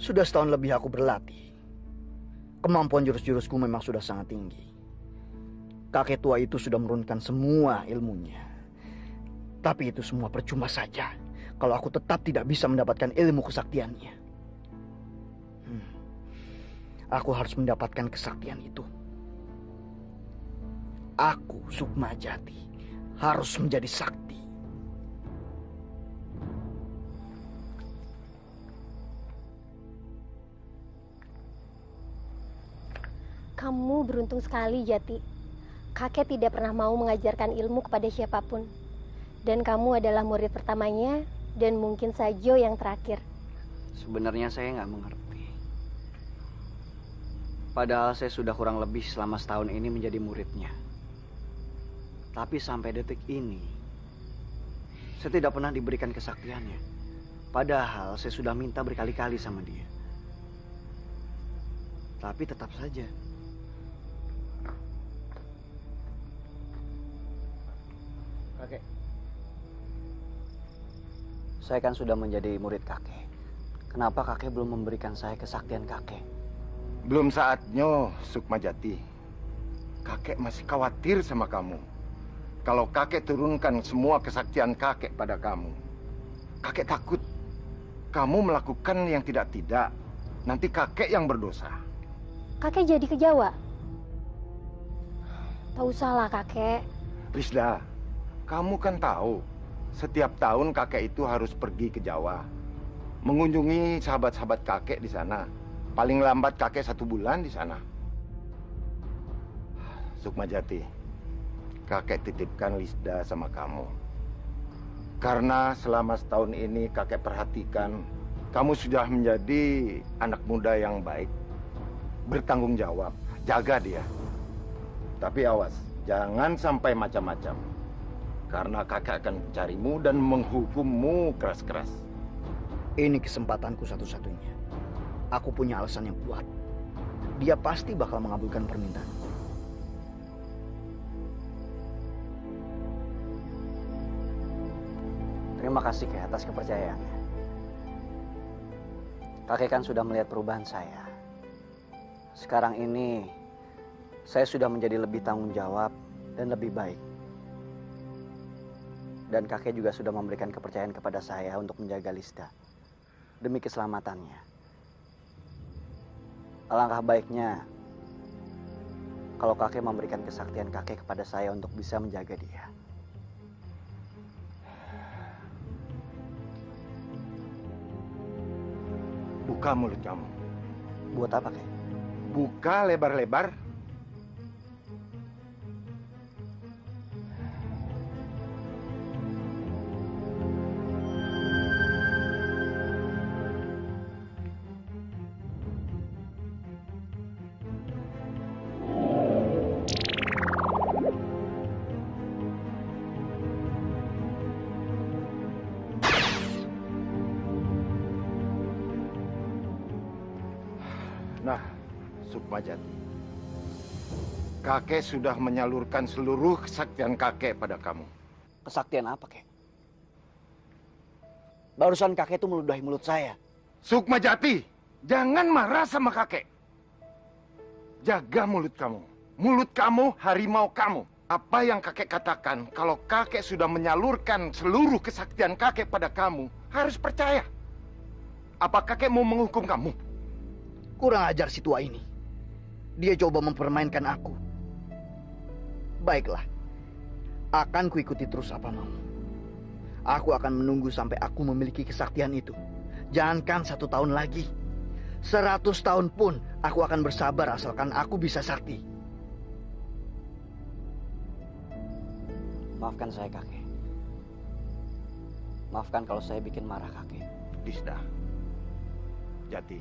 Sudah setahun lebih aku berlatih. Kemampuan jurus-jurusku memang sudah sangat tinggi. Kakek tua itu sudah menurunkan semua ilmunya. Tapi itu semua percuma saja kalau aku tetap tidak bisa mendapatkan ilmu kesaktiannya. Aku harus mendapatkan kesaktian itu. Aku, Sukmajati, harus menjadi sakti. Kamu beruntung sekali, Jati. Kakek tidak pernah mau mengajarkan ilmu kepada siapapun. Dan kamu adalah murid pertamanya dan mungkin saja yang terakhir. Sebenarnya saya nggak mengerti. Padahal saya sudah kurang lebih selama setahun ini menjadi muridnya. Tapi sampai detik ini, Saya tidak pernah diberikan kesaktiannya. Padahal saya sudah minta berkali-kali sama dia. Tapi tetap saja. Kakek. Saya kan sudah menjadi murid kakek. Kenapa kakek belum memberikan saya kesaktian kakek? Belum saatnya, Sukmajati. Kakek masih khawatir sama kamu. Kalau kakek turunkan semua kesaktian kakek pada kamu, kakek takut kamu melakukan yang tidak-tidak. Nanti kakek yang berdosa. Kakek jadi ke Jawa? Tak usahlah kakek. Risda, kamu kan tahu, setiap tahun kakek itu harus pergi ke Jawa. Mengunjungi sahabat-sahabat kakek di sana. Paling lambat kakek 1 bulan di sana. Sukmajati, kakek titipkan Lisda sama kamu. Karena selama setahun ini kakek perhatikan, kamu sudah menjadi anak muda yang baik, bertanggung jawab, jaga dia. Tapi awas, jangan sampai macam-macam. Karena kakek akan mencarimu dan menghukummu keras-keras. Ini kesempatanku satu-satunya. Aku punya alasan yang kuat. Dia pasti bakal mengabulkan permintaan. Terima kasih Kek atas kepercayaannya. Kakek kan sudah melihat perubahan saya. Sekarang ini saya sudah menjadi lebih tanggung jawab dan lebih baik. Dan kakek juga sudah memberikan kepercayaan kepada saya untuk menjaga Lisda demi keselamatannya. Alangkah baiknya kalau kakek memberikan kesaktian kakek kepada saya untuk bisa menjaga dia. Buka mulut kamu. Buat apa, Kek? Buka lebar-lebar. Nah, Sukmajati, kakek sudah menyalurkan seluruh kesaktian kakek pada kamu. Kesaktian apa, Kek? Barusan kakek itu meludahi mulut saya. Sukmajati, jangan marah sama kakek. Jaga mulut kamu. Mulut kamu harimau kamu. Apa yang kakek katakan, kalau kakek sudah menyalurkan seluruh kesaktian kakek pada kamu, harus percaya. Apa kakek mau menghukum kamu? Kurang ajar si tua ini. Dia coba mempermainkan aku. Baiklah. Akan kuikuti terus apa mau. Aku akan menunggu sampai aku memiliki kesaktian itu. Jangankan 1 tahun lagi. 100 tahun pun aku akan bersabar asalkan aku bisa sakti. Maafkan saya, kakek. Maafkan kalau saya bikin marah kakek. Lisda, Jati,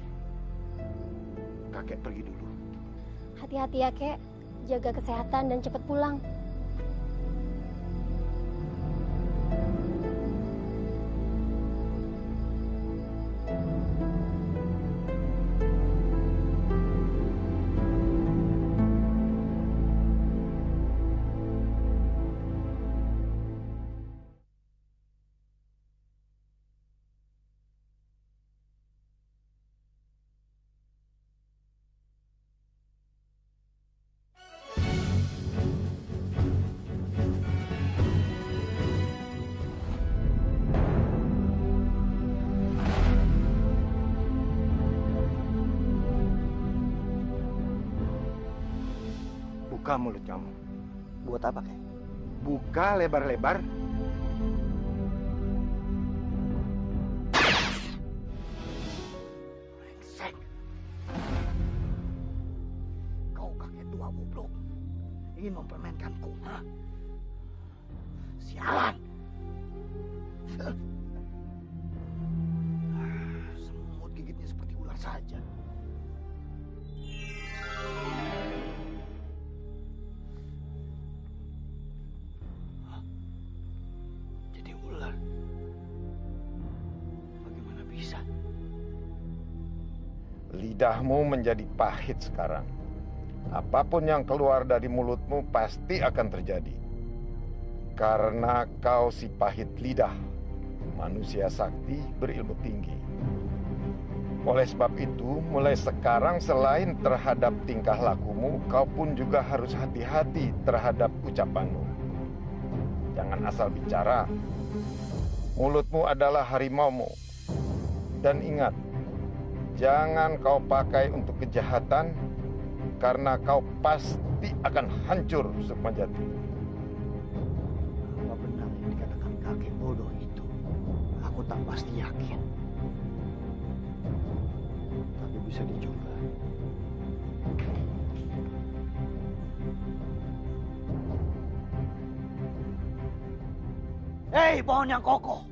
kakek pergi dulu. Hati-hati ya, Kek. Jaga kesehatan dan cepat pulang. Buka mulut kamu. Buat apa, Kek? Buka lebar-lebar. Brengsek. Kau kakek tua goblok. Ingin mempermainkanku, ha? Sialan. Semut gigitnya seperti ular saja. Jadi ular. Lidahmu menjadi pahit sekarang. Apapun yang keluar dari mulutmu pasti akan terjadi. Karena kau si pahit lidah, manusia sakti berilmu tinggi. Oleh sebab itu, mulai sekarang selain terhadap tingkah lakumu, kau pun juga harus hati-hati terhadap ucapanmu. Jangan asal bicara. Mulutmu adalah harimaumu. Dan ingat, jangan kau pakai untuk kejahatan, karena kau pasti akan hancur, Sukmajati. Apa benar yang dikatakan kakek bodoh itu? Aku tak pasti yakin. Tapi bisa dicoba. Hei pohon yang kokoh.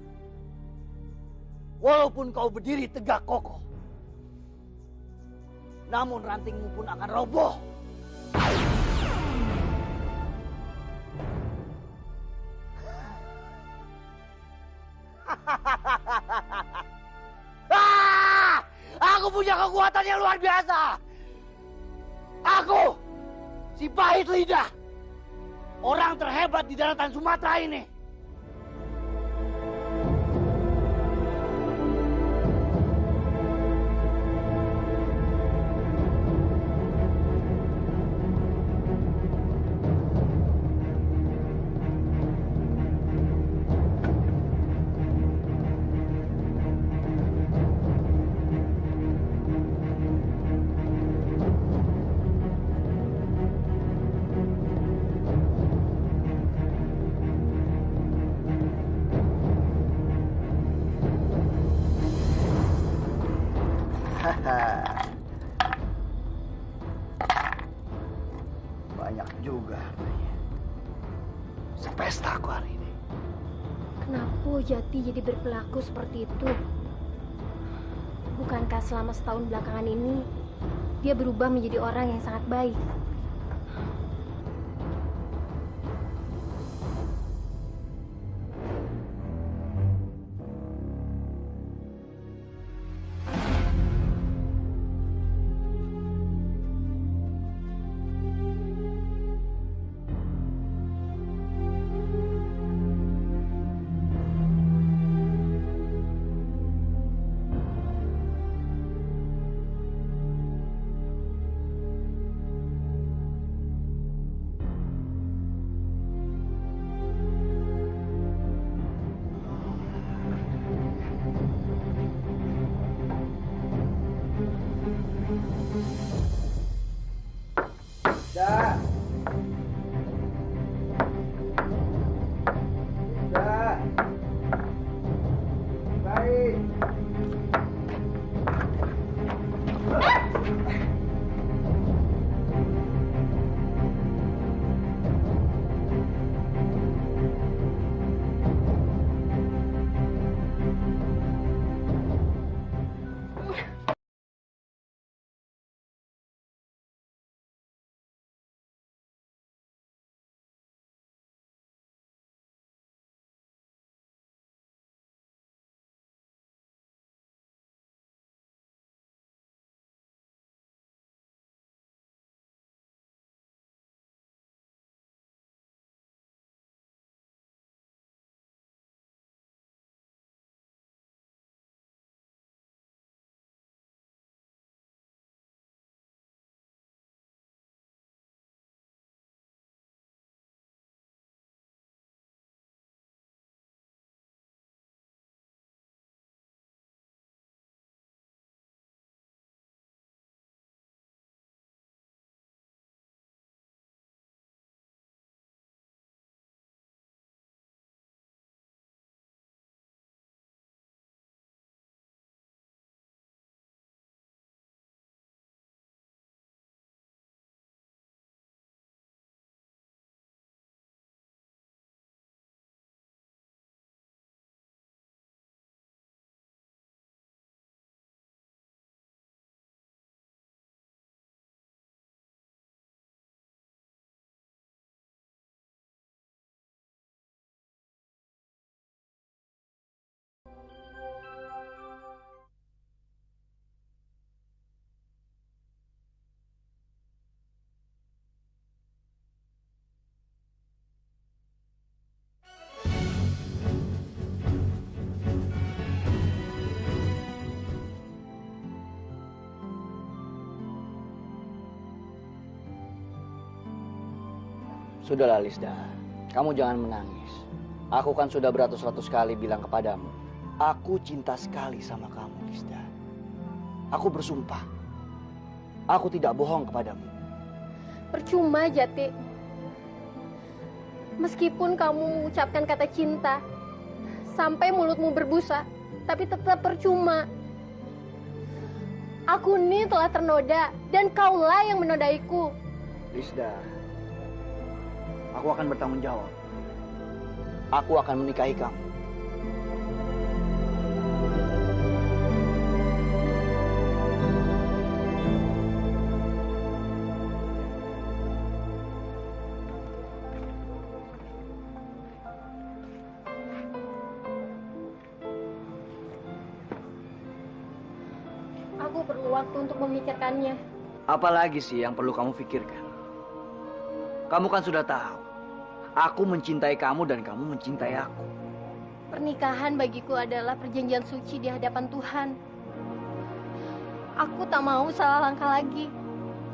Walaupun kau berdiri tegak kokoh, namun rantingmu pun akan roboh. Aku punya kekuatan yang luar biasa. Aku, si pahit lidah, orang terhebat di daratan Sumatera ini. Banyak juga hartanya. Sepesta aku hari ini. Kenapa Jati jadi berperilaku seperti itu? Bukankah selama setahun belakangan ini dia berubah menjadi orang yang sangat baik? Sudahlah Lisda, kamu jangan menangis. Aku kan sudah beratus-ratus kali bilang kepadamu, aku cinta sekali sama kamu Lisda. Aku bersumpah, aku tidak bohong kepadamu. Percuma, Jati. Meskipun kamu mengucapkan kata cinta, sampai mulutmu berbusa, tapi tetap percuma. Aku ini telah ternoda, dan kaulah yang menodaiku. Lisda, aku akan bertanggung jawab. Aku akan menikahi kamu. Aku perlu waktu untuk memikirkannya. Apalagi sih yang perlu kamu pikirkan? Kamu kan sudah tahu, aku mencintai kamu dan kamu mencintai aku. Pernikahan bagiku adalah perjanjian suci di hadapan Tuhan. Aku tak mau salah langkah lagi.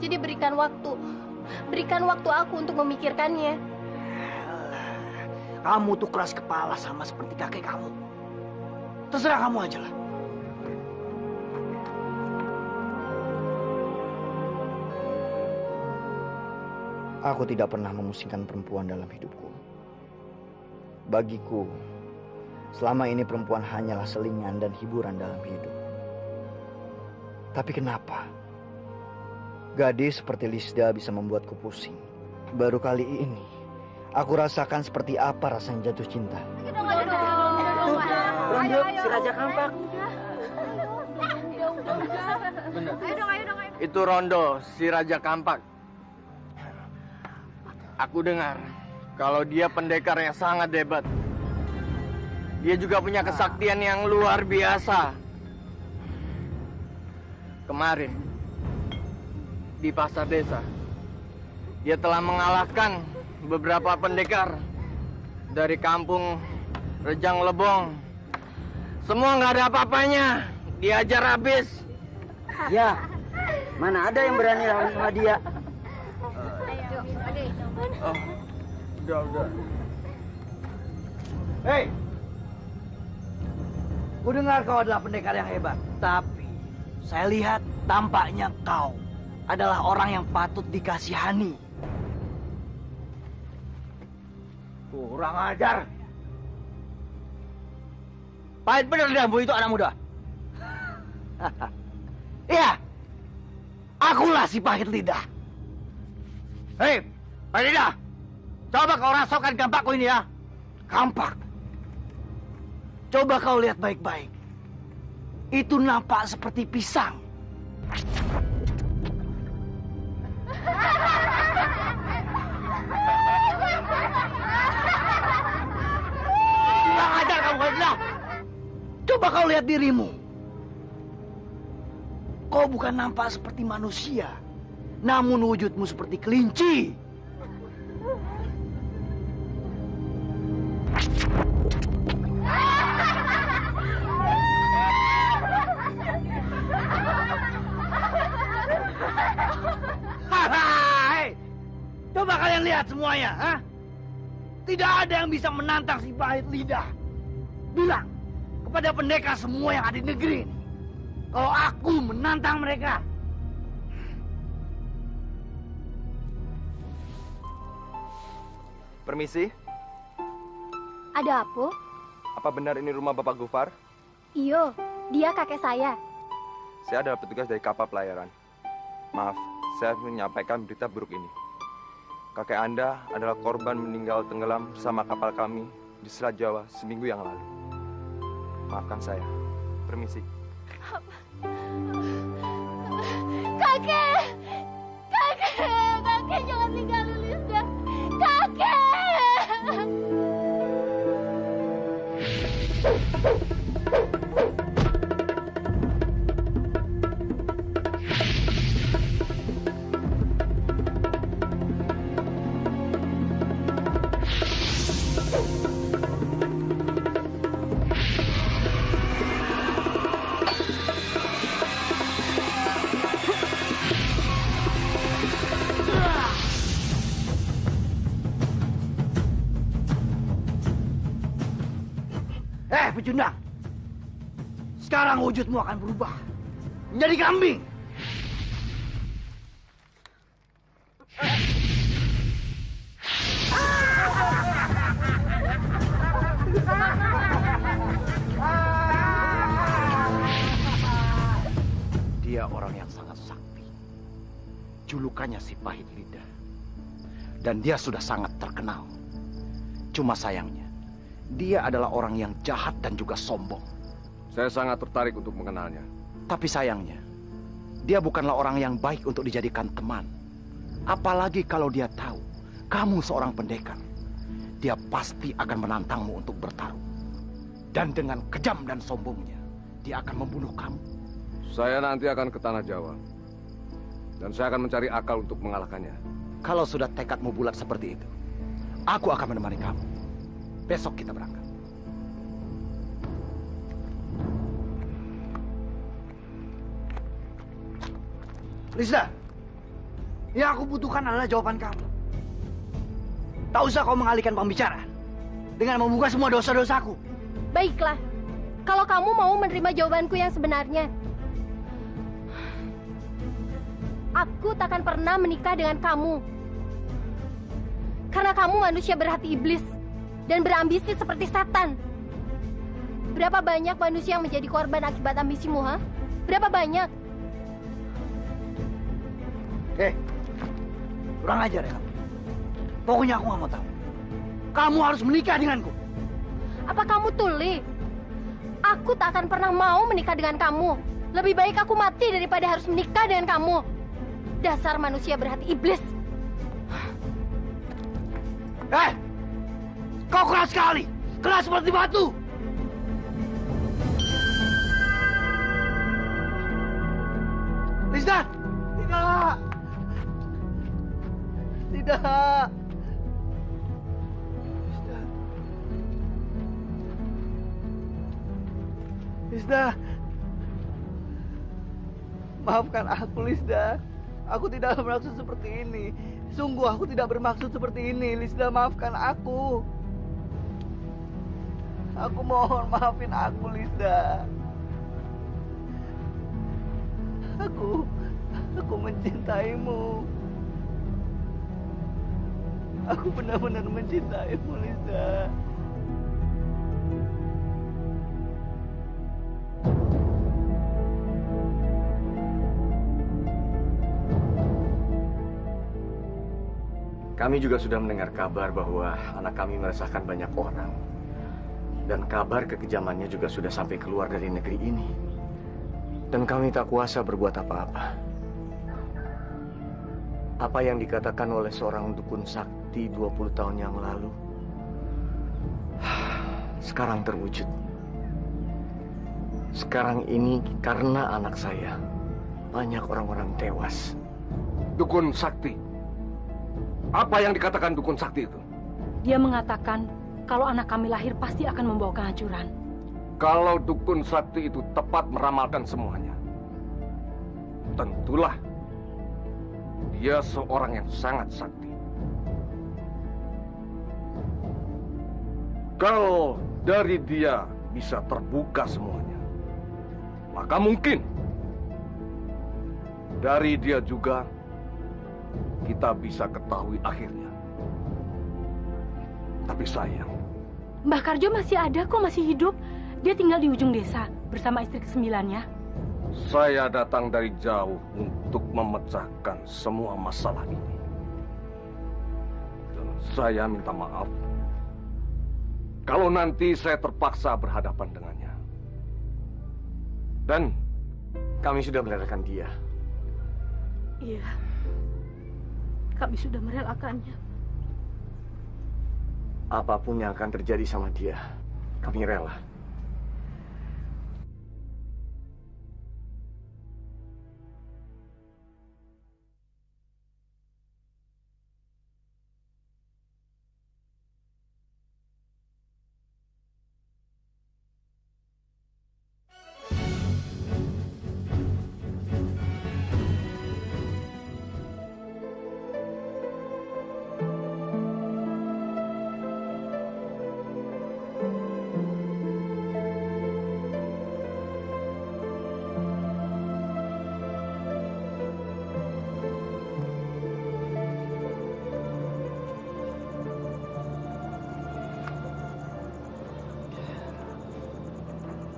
Jadi berikan waktu. Berikan waktu aku untuk memikirkannya. Kamu tuh keras kepala sama seperti kakek kamu. Terserah kamu aja lah. Aku tidak pernah memusingkan perempuan dalam hidupku. Bagiku, selama ini perempuan hanyalah selingan dan hiburan dalam hidup. Tapi kenapa gadis seperti Lisda bisa membuatku pusing? Baru kali ini, aku rasakan seperti apa rasanya jatuh cinta. Rondo, si Raja Kampak. Itu Rondo, si Raja Kampak. Aku dengar kalau dia pendekar yang sangat hebat. Dia juga punya kesaktian yang luar biasa. Kemarin di pasar desa, dia telah mengalahkan beberapa pendekar dari kampung Rejang Lebong. Semua nggak ada apa-apanya, diajar habis. Ya, mana ada yang berani lawan sama dia? Oh, udah. Hei, ku dengar kau adalah pendekar yang hebat. Tapi saya lihat tampaknya kau adalah orang yang patut dikasihani. Kurang ajar. Pahit benar lidahmu itu anak muda. Iya, akulah si pahit lidah. Hei, pahit lidah. Coba kau rasakan kampakku ini ya. Kampak. Coba kau lihat baik-baik. Itu nampak seperti pisang. Kurang ajar kamu, Haidlah. Coba kau lihat dirimu. Kau bukan nampak seperti manusia, namun wujudmu seperti kelinci. Coba kalian lihat semuanya, ha? Tidak ada yang bisa menantang si pahit lidah. Bilang kepada pendekar semua yang ada di negeri ini, kalau aku menantang mereka. Permisi, Ada apa? apa benar ini rumah Bapak Gufar? Iyo, dia kakek saya. Saya adalah petugas dari kapal pelayaran. Maaf, saya menyampaikan berita buruk ini. Kakek Anda adalah korban meninggal tenggelam bersama kapal kami di Selat Jawa seminggu yang lalu. Maafkan saya. Permisi. Kakek! Kakek jangan tinggalin Lisda. Kakek! pecundang. Sekarang wujudmu akan berubah menjadi kambing. Dia orang yang sangat sakti. Julukannya si pahit lidah. Dan dia sudah sangat terkenal. Cuma sayangnya, dia adalah orang yang jahat dan juga sombong. Saya sangat tertarik untuk mengenalnya. Tapi sayangnya, dia bukanlah orang yang baik untuk dijadikan teman. Apalagi kalau dia tahu kamu seorang pendekar. Dia pasti akan menantangmu untuk bertarung. Dan dengan kejam dan sombongnya, dia akan membunuh kamu. Saya nanti akan ke Tanah Jawa. Dan saya akan mencari akal untuk mengalahkannya. Kalau sudah tekadmu bulat seperti itu, aku akan menemani kamu. Besok kita berangkat. Lisda, yang aku butuhkan adalah jawaban kamu. Tak usah kau mengalihkan pembicaraan dengan membuka semua dosa-dosaku. Baiklah, kalau kamu mau menerima jawabanku yang sebenarnya, aku takkan pernah menikah dengan kamu. Karena kamu manusia berhati iblis dan berambisi seperti setan. Berapa banyak manusia yang menjadi korban akibat ambisimu, ha? Berapa banyak? Kurang ajar ya kamu. Pokoknya aku nggak mau tahu. Kamu harus menikah denganku. Apa kamu tuli? Aku tak akan pernah mau menikah dengan kamu. Lebih baik aku mati daripada harus menikah dengan kamu. Dasar manusia berhati iblis. Kau keras sekali. Keras seperti batu. Lisda! Tidak! Tidak! Lisda! Maafkan aku, Lisda. Aku tidak bermaksud seperti ini. Sungguh aku tidak bermaksud seperti ini. Lisda, maafkan aku. Aku mohon maafin aku, Lisda. Aku mencintaimu. Aku benar-benar mencintaimu, Lisda. Kami juga sudah mendengar kabar bahwa anak kami meresahkan banyak orang. Dan kabar kekejamannya juga sudah sampai keluar dari negeri ini. Dan kami tak kuasa berbuat apa-apa. Apa yang dikatakan oleh seorang dukun sakti 20 tahun yang lalu, sekarang terwujud. Sekarang ini karena anak saya, banyak orang-orang tewas. Dukun sakti? Apa yang dikatakan dukun sakti itu? Dia mengatakan kalau anak kami lahir pasti akan membawa kehancuran. Kalau dukun sakti itu tepat meramalkan semuanya, tentulah dia seorang yang sangat sakti. Kalau dari dia bisa terbuka semuanya, maka mungkin dari dia juga kita bisa ketahui akhirnya. Tapi sayang, Mbah Karjo masih ada kok, masih hidup. Dia tinggal di ujung desa bersama istri ke-9-nya. saya datang dari jauh untuk memecahkan semua masalah ini. Dan saya minta maaf kalau nanti saya terpaksa berhadapan dengannya. Dan kami sudah merelakan dia. Iya, kami sudah merelakannya. Apapun yang akan terjadi sama dia, kami rela.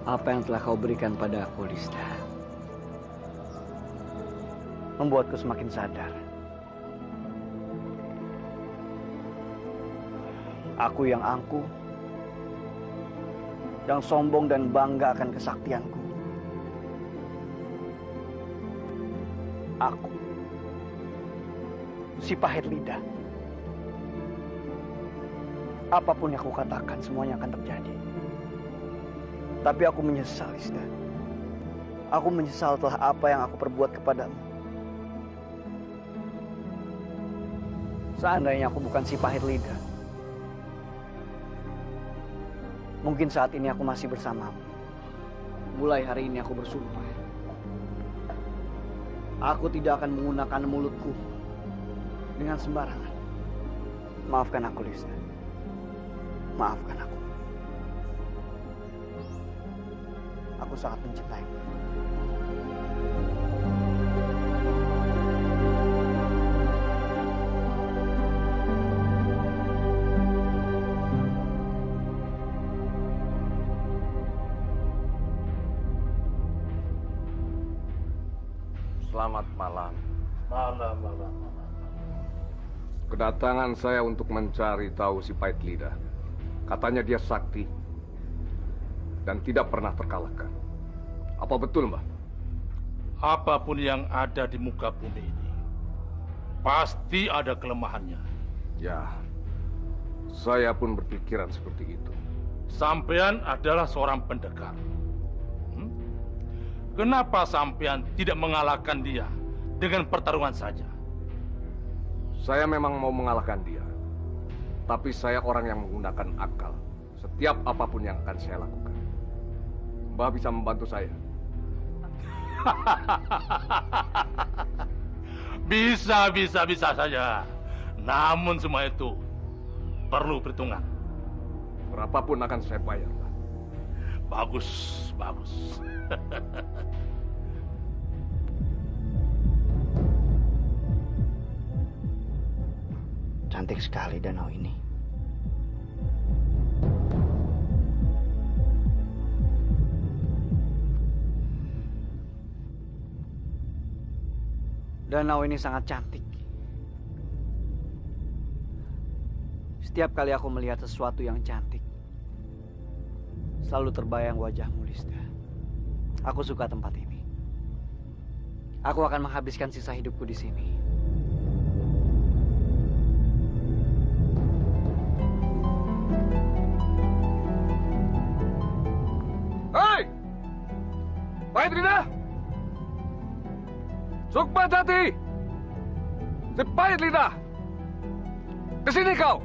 Apa yang telah kau berikan pada aku, Lista, membuatku semakin sadar. Aku yang angkuh, yang sombong dan bangga akan kesaktianku. Aku, si pahit lidah. Apapun yang aku katakan, semuanya akan terjadi. Tapi aku menyesal, Lista. Aku menyesal telah apa yang aku perbuat kepadamu. Seandainya aku bukan si pahit lidah, mungkin saat ini aku masih bersamamu. Mulai hari ini aku bersumpah, aku tidak akan menggunakan mulutku dengan sembarangan. Maafkan aku, Lista. Maafkan aku. Aku sangat mencintaimu. Selamat malam. Malam. Kedatangan saya untuk mencari tahu si pahit lidah. Katanya dia sakti dan tidak pernah terkalahkan. Apa betul, Mbah? Apapun yang ada di muka bumi ini, pasti ada kelemahannya. Ya, saya pun berpikiran seperti itu. Sampean adalah seorang pendekar. Kenapa sampean tidak mengalahkan dia dengan pertarungan saja? Saya memang mau mengalahkan dia. Tapi saya orang yang menggunakan akal. Setiap apapun yang akan saya lakukan. Mbah bisa membantu saya. Bisa saja. Namun semua itu perlu perhitungan. Berapapun akan saya bayar, Mbah. Bagus. Cantik sekali danau ini. Danau ini sangat cantik. Setiap kali aku melihat sesuatu yang cantik, selalu terbayang wajahmu, Lista. Aku suka tempat ini. Aku akan menghabiskan sisa hidupku di sini. Hei! Pahit lidah! Sukmajati! Si pahit lidah! Kesini kau!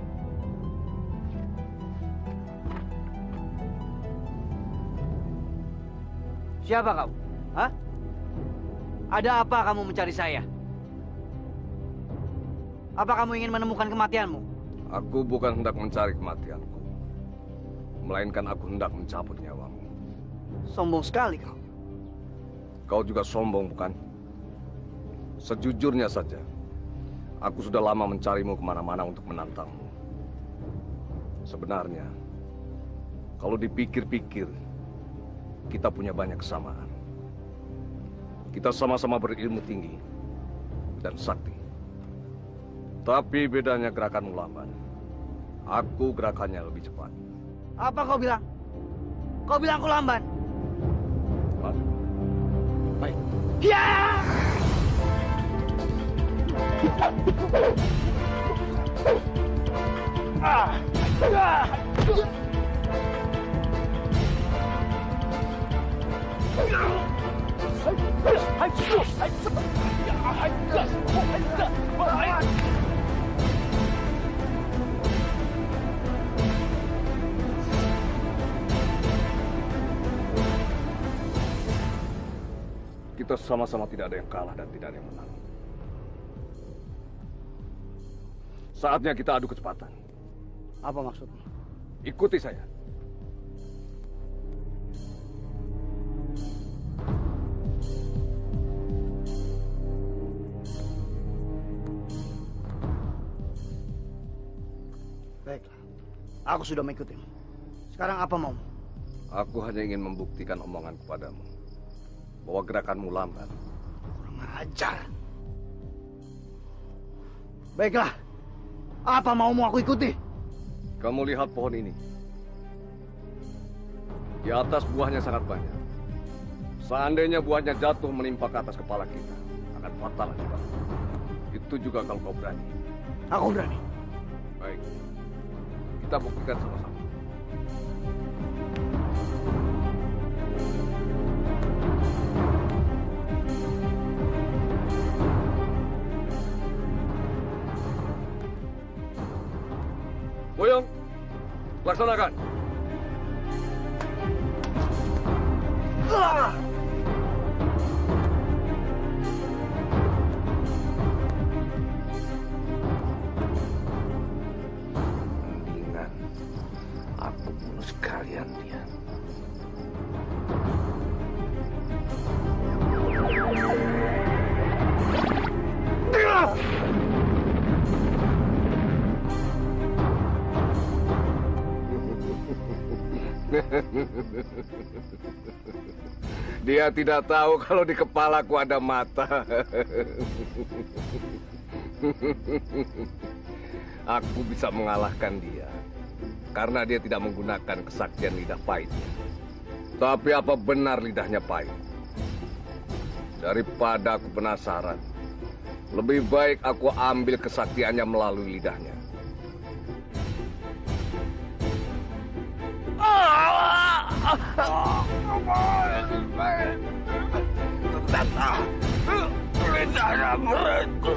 Siapa kau? Hah? Ada apa kamu mencari saya? Apa kamu ingin menemukan kematianmu? Aku bukan hendak mencari kematianku. Melainkan aku hendak mencabut nyawamu. Sombong sekali kau. Kau juga sombong, bukan? Sejujurnya saja, aku sudah lama mencarimu kemana-mana untuk menantangmu. Sebenarnya, kalau dipikir-pikir, kita punya banyak kesamaan. Kita sama-sama berilmu tinggi dan sakti. Tapi bedanya gerakanmu lamban. Aku gerakannya lebih cepat. Apa kau bilang? Kau bilang aku lamban? Baik. Ya! Kita sama-sama tidak ada yang kalah dan tidak ada yang menang. Saatnya kita adu kecepatan. Apa maksudmu? Ikuti saya. Baiklah, aku sudah mengikutimu. Sekarang apa maumu? Aku hanya ingin membuktikan omongan kepadamu bahwa gerakanmu lambat. Kurang ajar. Baiklah, apa maumu aku ikuti? Kamu lihat pohon ini. Di atas buahnya sangat banyak. Seandainya buahnya jatuh menimpa ke atas kepala kita, akan fatal akibat. Itu juga kalau kau berani. Aku berani. Baik, kita buktikan sama-sama. Boyong, laksanakan. Mendingan aku bunuh sekalian dia. Dia tidak tahu kalau di kepalaku ada mata. Aku bisa mengalahkan dia karena dia tidak menggunakan kesaktian lidah pahitnya. Tapi apa benar lidahnya pahit? Daripada aku penasaran, lebih baik aku ambil kesaktiannya melalui lidahnya. Lidahnya mereka.